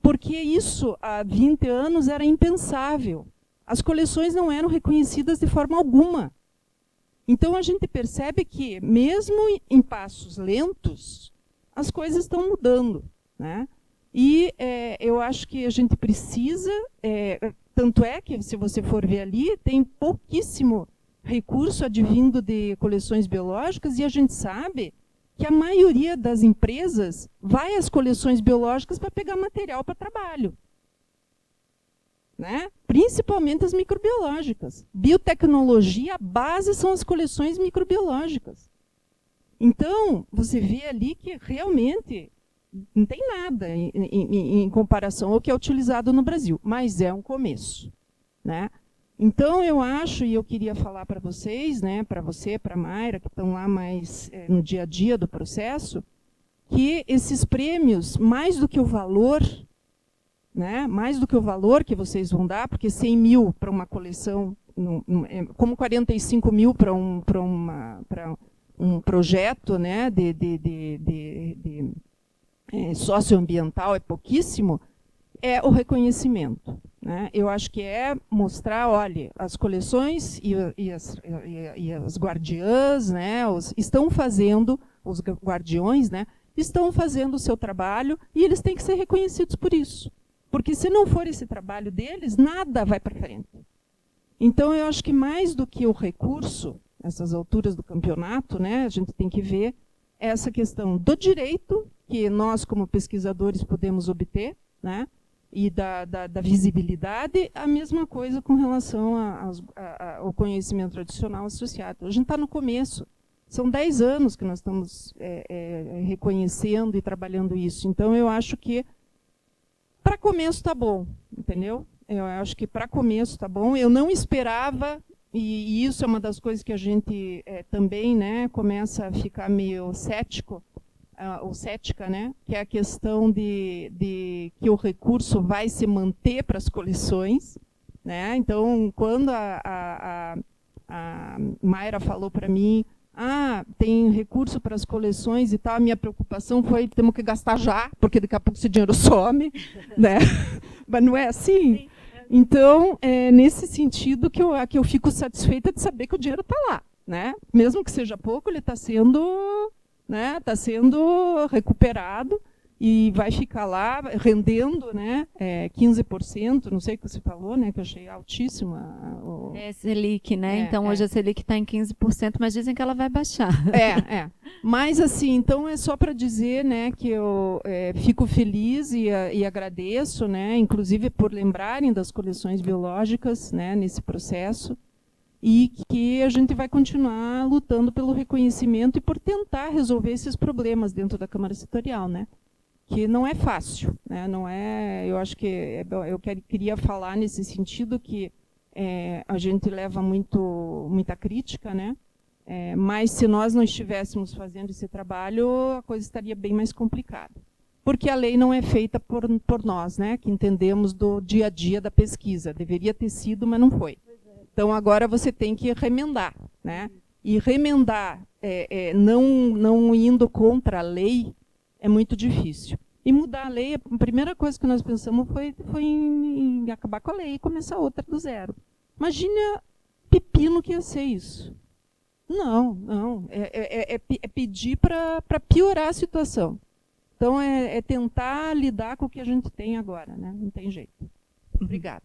Porque isso, há 20 anos, era impensável. As coleções não eram reconhecidas de forma alguma. Então, a gente percebe que, mesmo em passos lentos, as coisas estão mudando, né? E eu acho que a gente precisa, tanto é que, se você for ver ali, tem pouquíssimo recurso advindo de coleções biológicas, e a gente sabe que a maioria das empresas vai às coleções biológicas para pegar material para trabalho, né? Principalmente as microbiológicas. Biotecnologia, a base são as coleções microbiológicas. Então, você vê ali que realmente não tem nada em comparação ao que é utilizado no Brasil, mas é um começo, né? Então, eu acho, e eu queria falar para vocês, né, para você, para a Mayra, que estão lá mais no dia a dia do processo, que esses prêmios, mais do que o valor, né, mais do que o valor que vocês vão dar, porque 100 mil para uma coleção, como 45 mil para um projeto, né, de socioambiental é pouquíssimo, é o reconhecimento, né? Eu acho que é mostrar, olha, as coleções e as guardiãs, né, estão fazendo, os guardiões, né, estão fazendo o seu trabalho e eles têm que ser reconhecidos por isso. Porque se não for esse trabalho deles, nada vai para frente. Então, eu acho que mais do que o recurso, nessas alturas do campeonato, né, a gente tem que ver essa questão do direito, que nós, como pesquisadores, podemos obter, né, e da visibilidade, a mesma coisa com relação ao conhecimento tradicional associado. A gente está no começo. São 10 anos que nós estamos reconhecendo e trabalhando isso. Então, eu acho que, para começo, está bom, entendeu? Eu acho que para começo está bom. Eu não esperava, e isso é uma das coisas que a gente também, né, começa a ficar meio cético, ou cética, né, que é a questão de que o recurso vai se manter para as coleções, né? Então, quando a Mayra falou para mim, tem recurso para as coleções e tal, a minha preocupação foi, temos que gastar já, porque daqui a pouco esse dinheiro some, né? Mas não é assim? Sim. Então, é nesse sentido que eu fico satisfeita de saber que o dinheiro está lá, né? Mesmo que seja pouco, ele está sendo, né, recuperado e vai ficar lá rendendo, né, 15%, não sei o que você falou, né, que eu achei altíssima. É Selic, né? Então hoje a Selic está em 15%, mas dizem que ela vai baixar. Mas assim, então é só para dizer, né, que eu fico feliz e agradeço, né, inclusive por lembrarem das coleções biológicas, né, nesse processo, e que a gente vai continuar lutando pelo reconhecimento e por tentar resolver esses problemas dentro da Câmara Setorial, né? Que não é fácil, né? Não é, eu acho que eu queria falar nesse sentido que a gente leva muita crítica, né? Mas se nós não estivéssemos fazendo esse trabalho, a coisa estaria bem mais complicada. Porque a lei não é feita por nós, né? Que entendemos do dia a dia da pesquisa. Deveria ter sido, mas não foi. Então agora você tem que remendar, né? E remendar não indo contra a lei é muito difícil. E mudar a lei, a primeira coisa que nós pensamos foi em acabar com a lei e começar outra do zero. Imagina pepino que ia ser isso. Não. É pedir para piorar a situação. Então, é tentar lidar com o que a gente tem agora, né? Não tem jeito. Obrigada.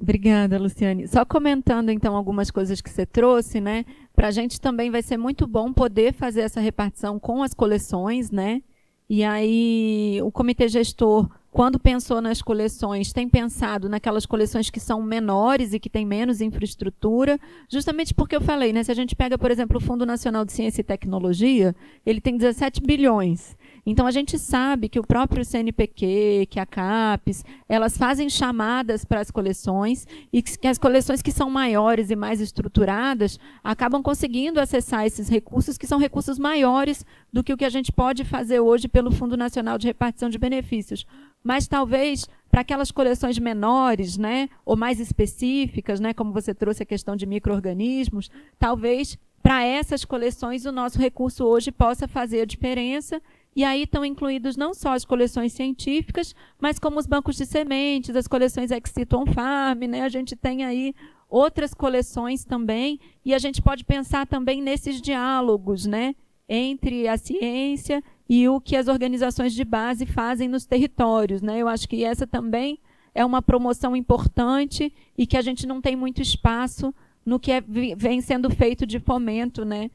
Obrigada, Luciane. Só comentando, então, algumas coisas que você trouxe, né? Para a gente também vai ser muito bom poder fazer essa repartição com as coleções, né? E aí, o comitê gestor, quando pensou nas coleções, tem pensado naquelas coleções que são menores e que têm menos infraestrutura, justamente porque eu falei, né? Se a gente pega, por exemplo, o Fundo Nacional de Ciência e Tecnologia, ele tem 17 bilhões. Então, a gente sabe que o próprio CNPq, que a CAPES, elas fazem chamadas para as coleções e que as coleções que são maiores e mais estruturadas acabam conseguindo acessar esses recursos, que são recursos maiores do que o que a gente pode fazer hoje pelo Fundo Nacional de Repartição de Benefícios. Mas, talvez, para aquelas coleções menores, né, ou mais específicas, né, como você trouxe a questão de micro-organismos, talvez, para essas coleções, o nosso recurso hoje possa fazer a diferença. E aí estão incluídos não só as coleções científicas, mas como os bancos de sementes, as coleções ex situ on farm, né? A gente tem aí outras coleções também, e a gente pode pensar também nesses diálogos, né, entre a ciência e o que as organizações de base fazem nos territórios, né? Eu acho que essa também é uma promoção importante e que a gente não tem muito espaço no que vem sendo feito de fomento, né,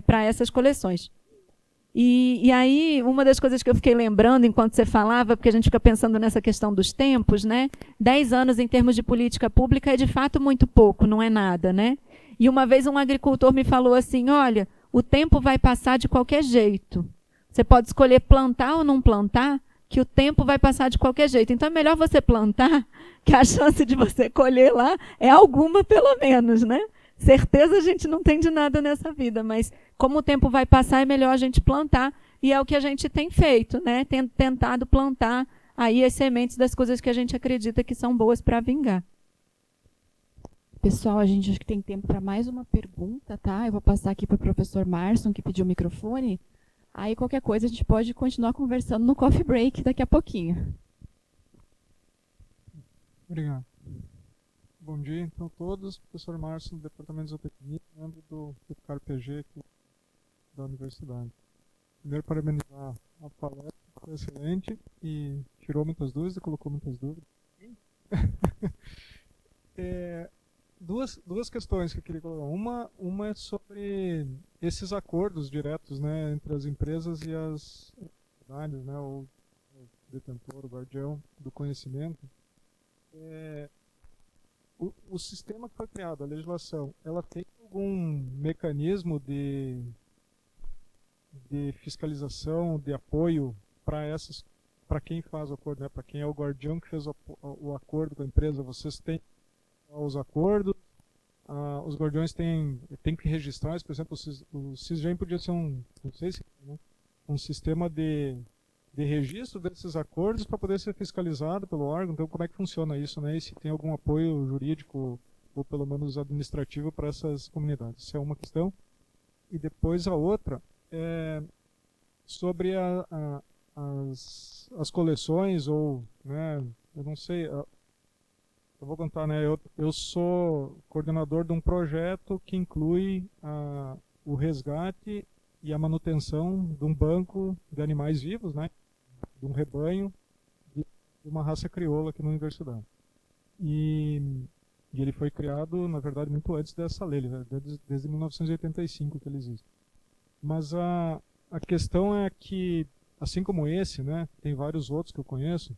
para essas coleções. E aí, uma das coisas que eu fiquei lembrando enquanto você falava, porque a gente fica pensando nessa questão dos tempos, né? 10 anos em termos de política pública é de fato muito pouco, não é nada, né? E uma vez um agricultor me falou assim, olha, o tempo vai passar de qualquer jeito. Você pode escolher plantar ou não plantar, que o tempo vai passar de qualquer jeito. Então é melhor você plantar, que a chance de você colher lá é alguma pelo menos, né? Certeza a gente não tem de nada nessa vida, mas como o tempo vai passar, é melhor a gente plantar. E é o que a gente tem feito, né? Tem tentado plantar aí as sementes das coisas que a gente acredita que são boas para vingar. Pessoal, a gente acho que tem tempo para mais uma pergunta, tá? Eu vou passar aqui para o professor Márcio, que pediu o microfone. Aí qualquer coisa a gente pode continuar conversando no coffee break daqui a pouquinho. Obrigado. Bom dia, então, a todos. Professor Márcio, do Departamento de Zootecnia, membro do CARPG aqui da Universidade. Primeiro, parabenizar a palestra, foi excelente e tirou muitas dúvidas, colocou muitas dúvidas. duas questões que eu queria colocar. Uma é sobre esses acordos diretos, né, entre as empresas e as entidades, né, o detentor, o guardião do conhecimento. O sistema que foi criado, a legislação, ela tem algum mecanismo de fiscalização, de apoio para quem faz o acordo, né, para quem é o guardião que fez o acordo com a empresa? Vocês têm os acordos, os guardiões têm que registrar, por exemplo, o CISGEM podia ser não sei se, né, um sistema de registro desses acordos para poder ser fiscalizado pelo órgão. Então, como é que funciona isso, né? E se tem algum apoio jurídico ou pelo menos administrativo para essas comunidades? Isso é uma questão. E depois a outra é sobre as coleções, ou, né, eu não sei, eu vou contar, né, eu sou coordenador de um projeto que inclui o resgate e a manutenção de um banco de animais vivos, né, de um rebanho de uma raça crioula aqui na universidade. E ele foi criado, na verdade, muito antes dessa lei, né, desde 1985 que ele existe. Mas a questão é que, assim como esse, né, tem vários outros que eu conheço,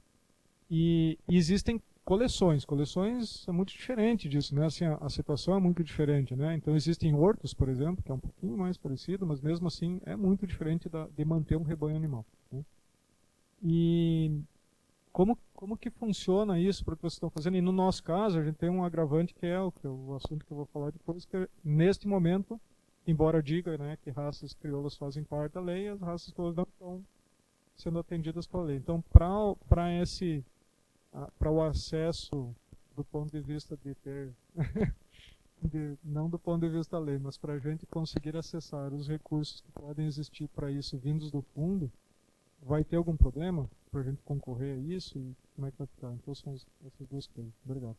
e existem coleções. Coleções é muito diferente disso, né? Assim, a situação é muito diferente, né? Então existem hortos, por exemplo, que é um pouquinho mais parecido, mas mesmo assim é muito diferente de manter um rebanho animal, né? E como que funciona isso para o que vocês estão fazendo? E no nosso caso, a gente tem um agravante que é o assunto que eu vou falar depois, que neste momento, embora diga, né, que raças crioulas fazem parte da lei, as raças crioulas não estão sendo atendidas pela lei. Então, para o acesso do ponto de vista de ter, não do ponto de vista da lei, mas para a gente conseguir acessar os recursos que podem existir para isso vindos do fundo, vai ter algum problema para a gente concorrer a isso? E como é que vai ficar? Então são essas duas coisas. Obrigado.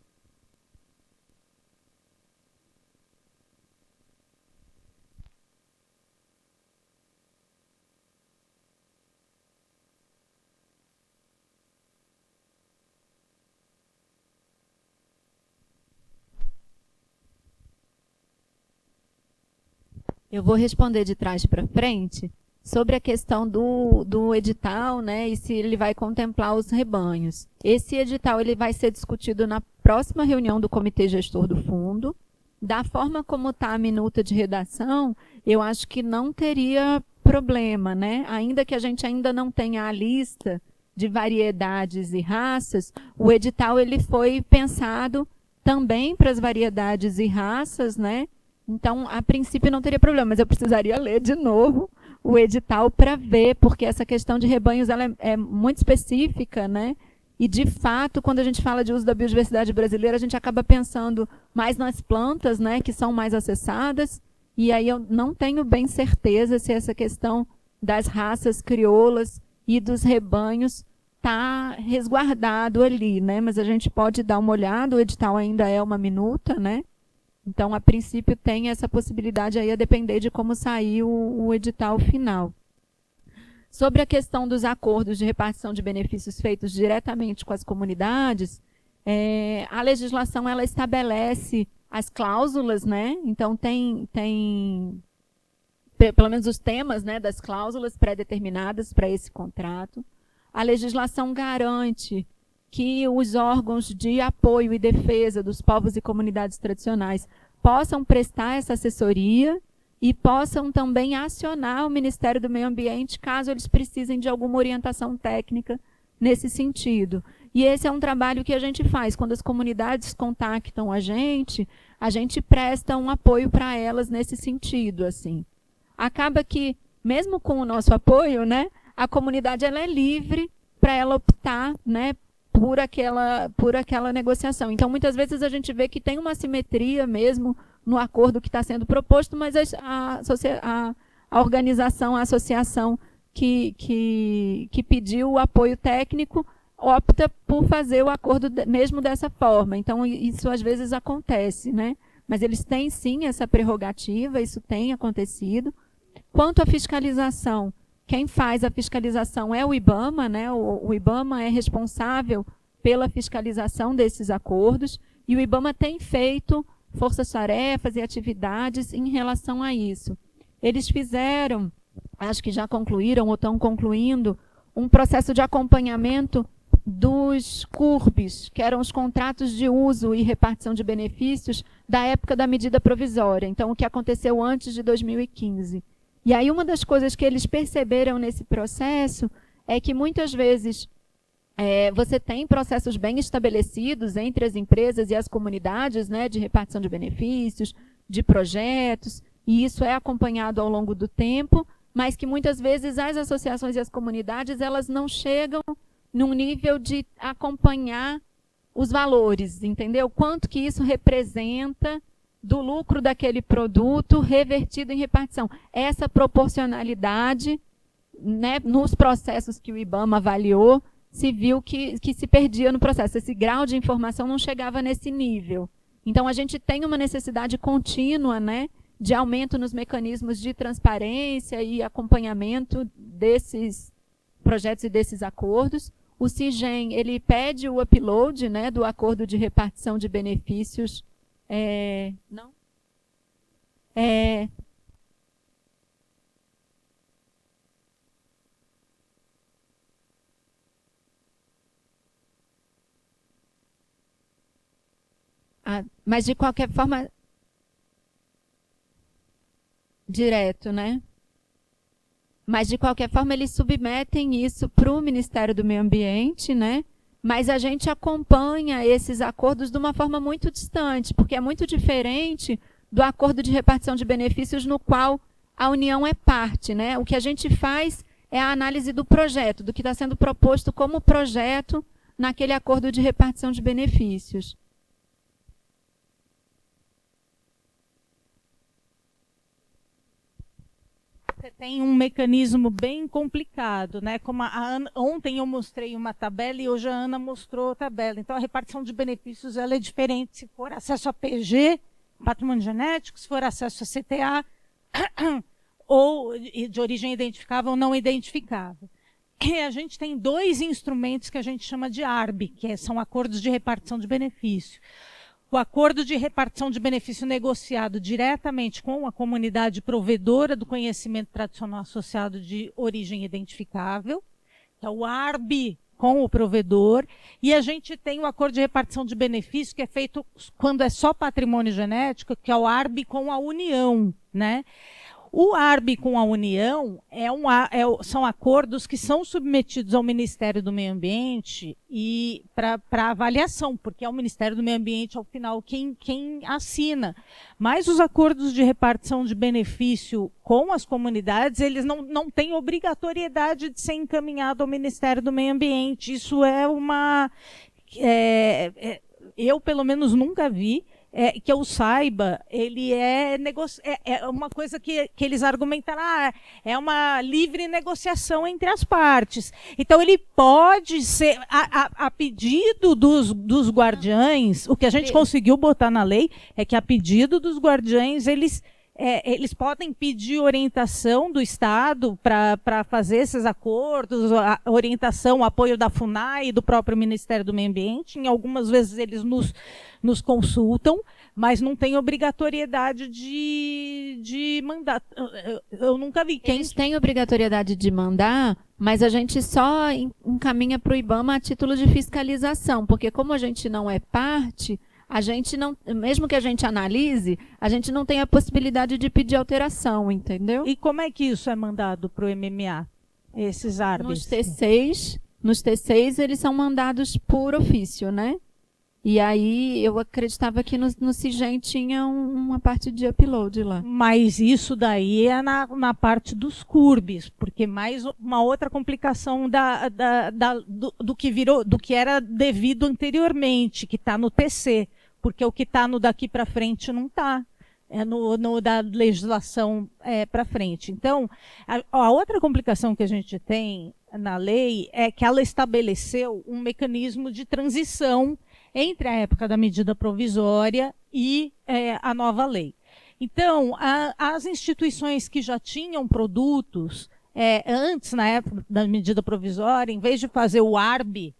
Eu vou responder de trás para frente sobre a questão do edital, né, e se ele vai contemplar os rebanhos. Esse edital ele vai ser discutido na próxima reunião do Comitê Gestor do Fundo. Da forma como está a minuta de redação, eu acho que não teria problema, né? Ainda que a gente ainda não tenha a lista de variedades e raças, o edital ele foi pensado também para as variedades e raças, né? Então, a princípio não teria problema, mas eu precisaria ler de novo o edital para ver, porque essa questão de rebanhos ela é muito específica, né? E, de fato, quando a gente fala de uso da biodiversidade brasileira, a gente acaba pensando mais nas plantas, né, que são mais acessadas, e aí eu não tenho bem certeza se essa questão das raças crioulas e dos rebanhos está resguardado ali, né? Mas a gente pode dar uma olhada, o edital ainda é uma minuta, né? Então, a princípio, tem essa possibilidade aí a depender de como sair o edital final. Sobre a questão dos acordos de repartição de benefícios feitos diretamente com as comunidades, a legislação ela estabelece as cláusulas, né? Então, tem pelo menos os temas, né, das cláusulas pré-determinadas para esse contrato. A legislação garante que os órgãos de apoio e defesa dos povos e comunidades tradicionais possam prestar essa assessoria e possam também acionar o Ministério do Meio Ambiente caso eles precisem de alguma orientação técnica nesse sentido. E esse é um trabalho que a gente faz. Quando as comunidades contactam a gente presta um apoio para elas nesse sentido, assim. Acaba que, mesmo com o nosso apoio, né, a comunidade ela é livre para ela optar, né, por aquela negociação. Então, muitas vezes a gente vê que tem uma assimetria mesmo no acordo que está sendo proposto, mas a organização, a associação que pediu o apoio técnico opta por fazer o acordo mesmo dessa forma. Então, isso às vezes acontece, né? Mas eles têm sim essa prerrogativa, isso tem acontecido. Quanto à fiscalização, quem faz a fiscalização é o IBAMA, né? O IBAMA é responsável pela fiscalização desses acordos, e o IBAMA tem feito forças-tarefas e atividades em relação a isso. Eles fizeram, acho que já concluíram ou estão concluindo, um processo de acompanhamento dos CURBs, que eram os contratos de uso e repartição de benefícios da época da medida provisória, então o que aconteceu antes de 2015. E aí uma das coisas que eles perceberam nesse processo é que muitas vezes você tem processos bem estabelecidos entre as empresas e as comunidades, né, de repartição de benefícios, de projetos, e isso é acompanhado ao longo do tempo, mas que muitas vezes as associações e as comunidades elas não chegam num nível de acompanhar os valores, entendeu? Quanto que isso representa do lucro daquele produto revertido em repartição. Essa proporcionalidade, né, nos processos que o IBAMA avaliou, se viu que se perdia no processo. Esse grau de informação não chegava nesse nível. Então, a gente tem uma necessidade contínua, né, de aumento nos mecanismos de transparência e acompanhamento desses projetos e desses acordos. O CIGEM, ele pede o upload, né, do acordo de repartição de benefícios. Mas, de qualquer forma, direto, né? Mas, de qualquer forma, eles submetem isso para o Ministério do Meio Ambiente, né? Mas a gente acompanha esses acordos de uma forma muito distante, porque é muito diferente do acordo de repartição de benefícios no qual a União é parte, né? O que a gente faz é a análise do projeto, do que está sendo proposto como projeto naquele acordo de repartição de benefícios. Você tem um mecanismo bem complicado, né? Como ontem eu mostrei uma tabela e hoje a Ana mostrou a tabela. Então, a repartição de benefícios ela é diferente se for acesso a PG, patrimônio genético, se for acesso a CTA, ou de origem identificável ou não identificável. E a gente tem dois instrumentos que a gente chama de ARB, que são acordos de repartição de benefício. O acordo de repartição de benefício negociado diretamente com a comunidade provedora do conhecimento tradicional associado de origem identificável, que é o ARB com o provedor, e a gente tem o acordo de repartição de benefício que é feito quando é só patrimônio genético, que é o ARB com a União, né? O ARB com a União são acordos que são submetidos ao Ministério do Meio Ambiente e para avaliação, porque é o Ministério do Meio Ambiente, ao final, quem assina. Mas os acordos de repartição de benefício com as comunidades, eles não têm obrigatoriedade de ser encaminhado ao Ministério do Meio Ambiente. Isso é uma... eu, pelo menos, nunca vi. Que eu saiba, ele é uma coisa que eles argumentaram, é uma livre negociação entre as partes. Então, ele pode ser, a pedido dos guardiães, o que a gente conseguiu botar na lei é que a pedido dos guardiães, eles podem pedir orientação do Estado para fazer esses acordos, a orientação, apoio da FUNAI e do próprio Ministério do Meio Ambiente. Em algumas vezes eles nos consultam, mas não tem obrigatoriedade de mandar. Eu nunca vi. Eles têm obrigatoriedade de mandar, mas a gente só encaminha para o IBAMA a título de fiscalização, porque como a gente não é parte... A gente não, mesmo que a gente analise, a gente não tem a possibilidade de pedir alteração, entendeu? E como é que isso é mandado para o MMA, esses ARBs? Nos T6 eles são mandados por ofício, né? E aí eu acreditava que no CIGEM tinha uma parte de upload lá. Mas isso daí é na parte dos CURBs, porque mais uma outra complicação do que era devido anteriormente, que está no TC, porque o que está no daqui para frente não está. É no da legislação para frente. Então, a outra complicação que a gente tem na lei é que ela estabeleceu um mecanismo de transição entre a época da medida provisória e a nova lei. Então, as instituições que já tinham produtos, antes, na época da medida provisória, em vez de fazer o ARB,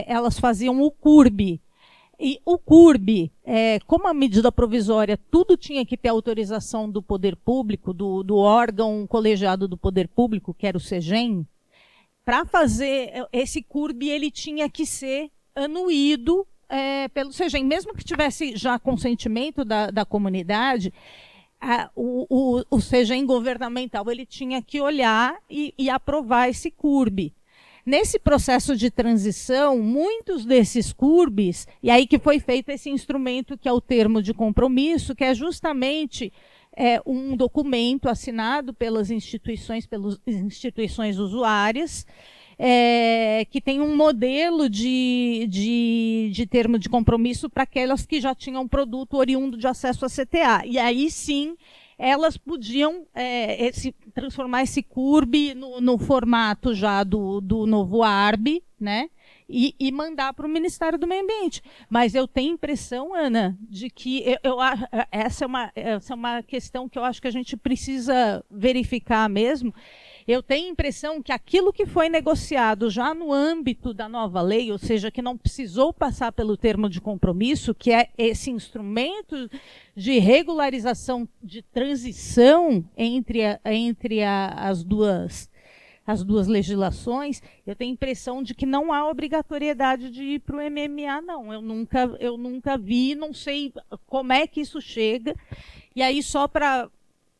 elas faziam o CURB. E o CURB, como a medida provisória, tudo tinha que ter autorização do poder público, do órgão colegiado do poder público, que era o CEGEM. Para fazer esse CURB, ele tinha que ser anuído pelo CEGEM. Mesmo que tivesse já consentimento da comunidade, o CEGEM governamental ele tinha que olhar e aprovar esse CURB. Nesse processo de transição, muitos desses CURBs, e aí que foi feito esse instrumento que é o termo de compromisso, que é justamente um documento assinado pelas instituições usuárias, que tem um modelo de termo de compromisso para aquelas que já tinham produto oriundo de acesso a CTA. E aí sim, elas podiam transformar esse CURB no formato já do novo ARB, né? E mandar para o Ministério do Meio Ambiente. Mas eu tenho impressão, Ana, de que essa é uma questão que eu acho que a gente precisa verificar mesmo. Eu tenho a impressão que aquilo que foi negociado já no âmbito da nova lei, ou seja, que não precisou passar pelo termo de compromisso, que é esse instrumento de regularização, de transição entre as duas legislações, eu tenho a impressão de que não há obrigatoriedade de ir para o MMA, não. Eu nunca vi, não sei como é que isso chega. E aí, só para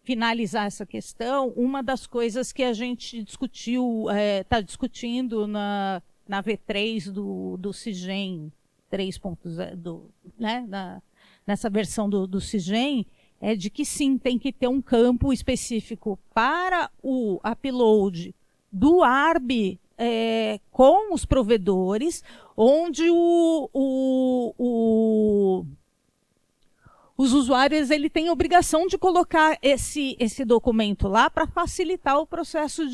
finalizar essa questão, uma das coisas que a gente discutiu, está discutindo na V3 do CIGEM 3.0, né, nessa versão do CIGEM, é de que sim, tem que ter um campo específico para o upload do ARB com os provedores, onde os usuários têm a obrigação de colocar esse documento lá para facilitar o processo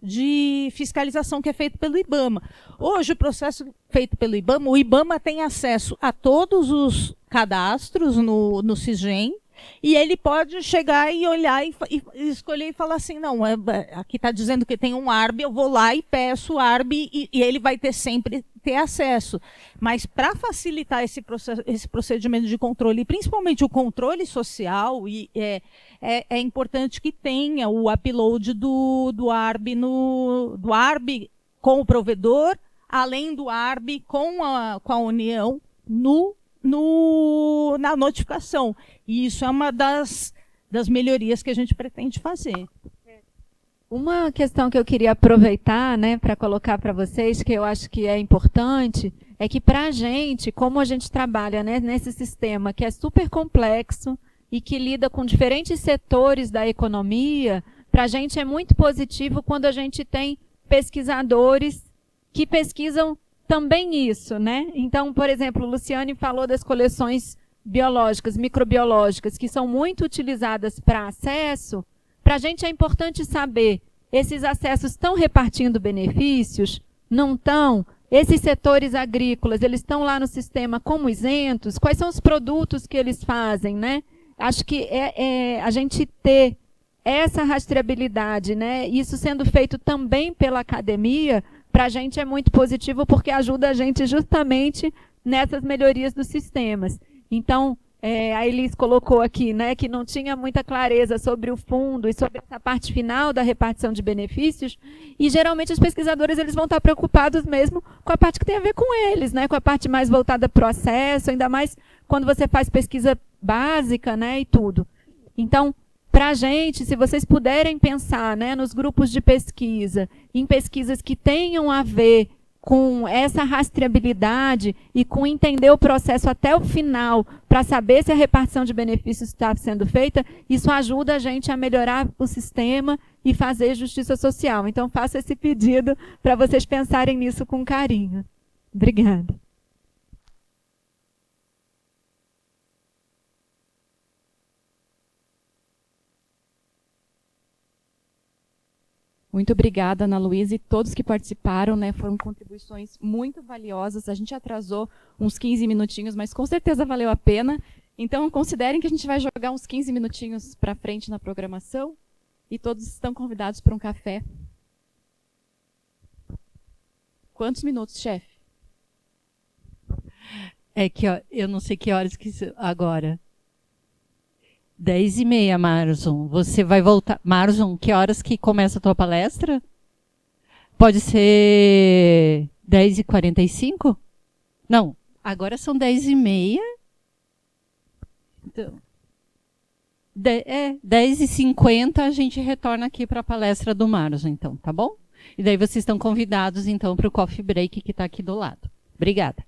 de fiscalização que é feito pelo IBAMA. Hoje, o processo feito pelo IBAMA, o IBAMA tem acesso a todos os cadastros no CIGEM, e ele pode chegar e olhar e escolher e falar assim, não, aqui está dizendo que tem um ARB, eu vou lá e peço o ARB e ele vai sempre ter acesso. Mas para facilitar esse procedimento de controle, principalmente o controle social, é importante que tenha o upload do ARB, do ARB com o provedor, além do ARB com a União na notificação. E isso é uma das melhorias que a gente pretende fazer. Uma questão que eu queria aproveitar, né, para colocar para vocês, que eu acho que é importante, é que para a gente, como a gente trabalha, né, nesse sistema que é super complexo e que lida com diferentes setores da economia, para a gente é muito positivo quando a gente tem pesquisadores que pesquisam também isso, né? Então, por exemplo, Luciane falou das coleções biológicas, microbiológicas, que são muito utilizadas para acesso. Para a gente é importante saber, esses acessos estão repartindo benefícios? Não estão? Esses setores agrícolas, eles estão lá no sistema como isentos? Quais são os produtos que eles fazem, né? Acho que a gente ter essa rastreabilidade, né? Isso sendo feito também pela academia, para a gente é muito positivo, porque ajuda a gente justamente nessas melhorias dos sistemas. Então, a Elis colocou aqui, né, que não tinha muita clareza sobre o fundo e sobre essa parte final da repartição de benefícios, e geralmente os pesquisadores eles vão estar preocupados mesmo com a parte que tem a ver com eles, né, com a parte mais voltada para o processo, ainda mais quando você faz pesquisa básica, né, e tudo. Então, para a gente, se vocês puderem pensar, né, nos grupos de pesquisa, em pesquisas que tenham a ver com essa rastreabilidade e com entender o processo até o final, para saber se a repartição de benefícios está sendo feita, isso ajuda a gente a melhorar o sistema e fazer justiça social. Então, faço esse pedido para vocês pensarem nisso com carinho. Obrigada. Muito obrigada, Ana Luísa, e todos que participaram, né, foram contribuições muito valiosas. A gente atrasou uns 15 minutinhos, mas com certeza valeu a pena. Então, considerem que a gente vai jogar uns 15 minutinhos para frente na programação e todos estão convidados para um café. Quantos minutos, chefe? É que ó, eu não sei que horas que agora. 10h30, Marson. Você vai voltar. Marson, que horas que começa a tua palestra? Pode ser 10h45? Não, agora são 10h30. Então, 10h50 a gente retorna aqui para a palestra do Marson, então, tá bom? E daí vocês estão convidados, então, para o coffee break que está aqui do lado. Obrigada.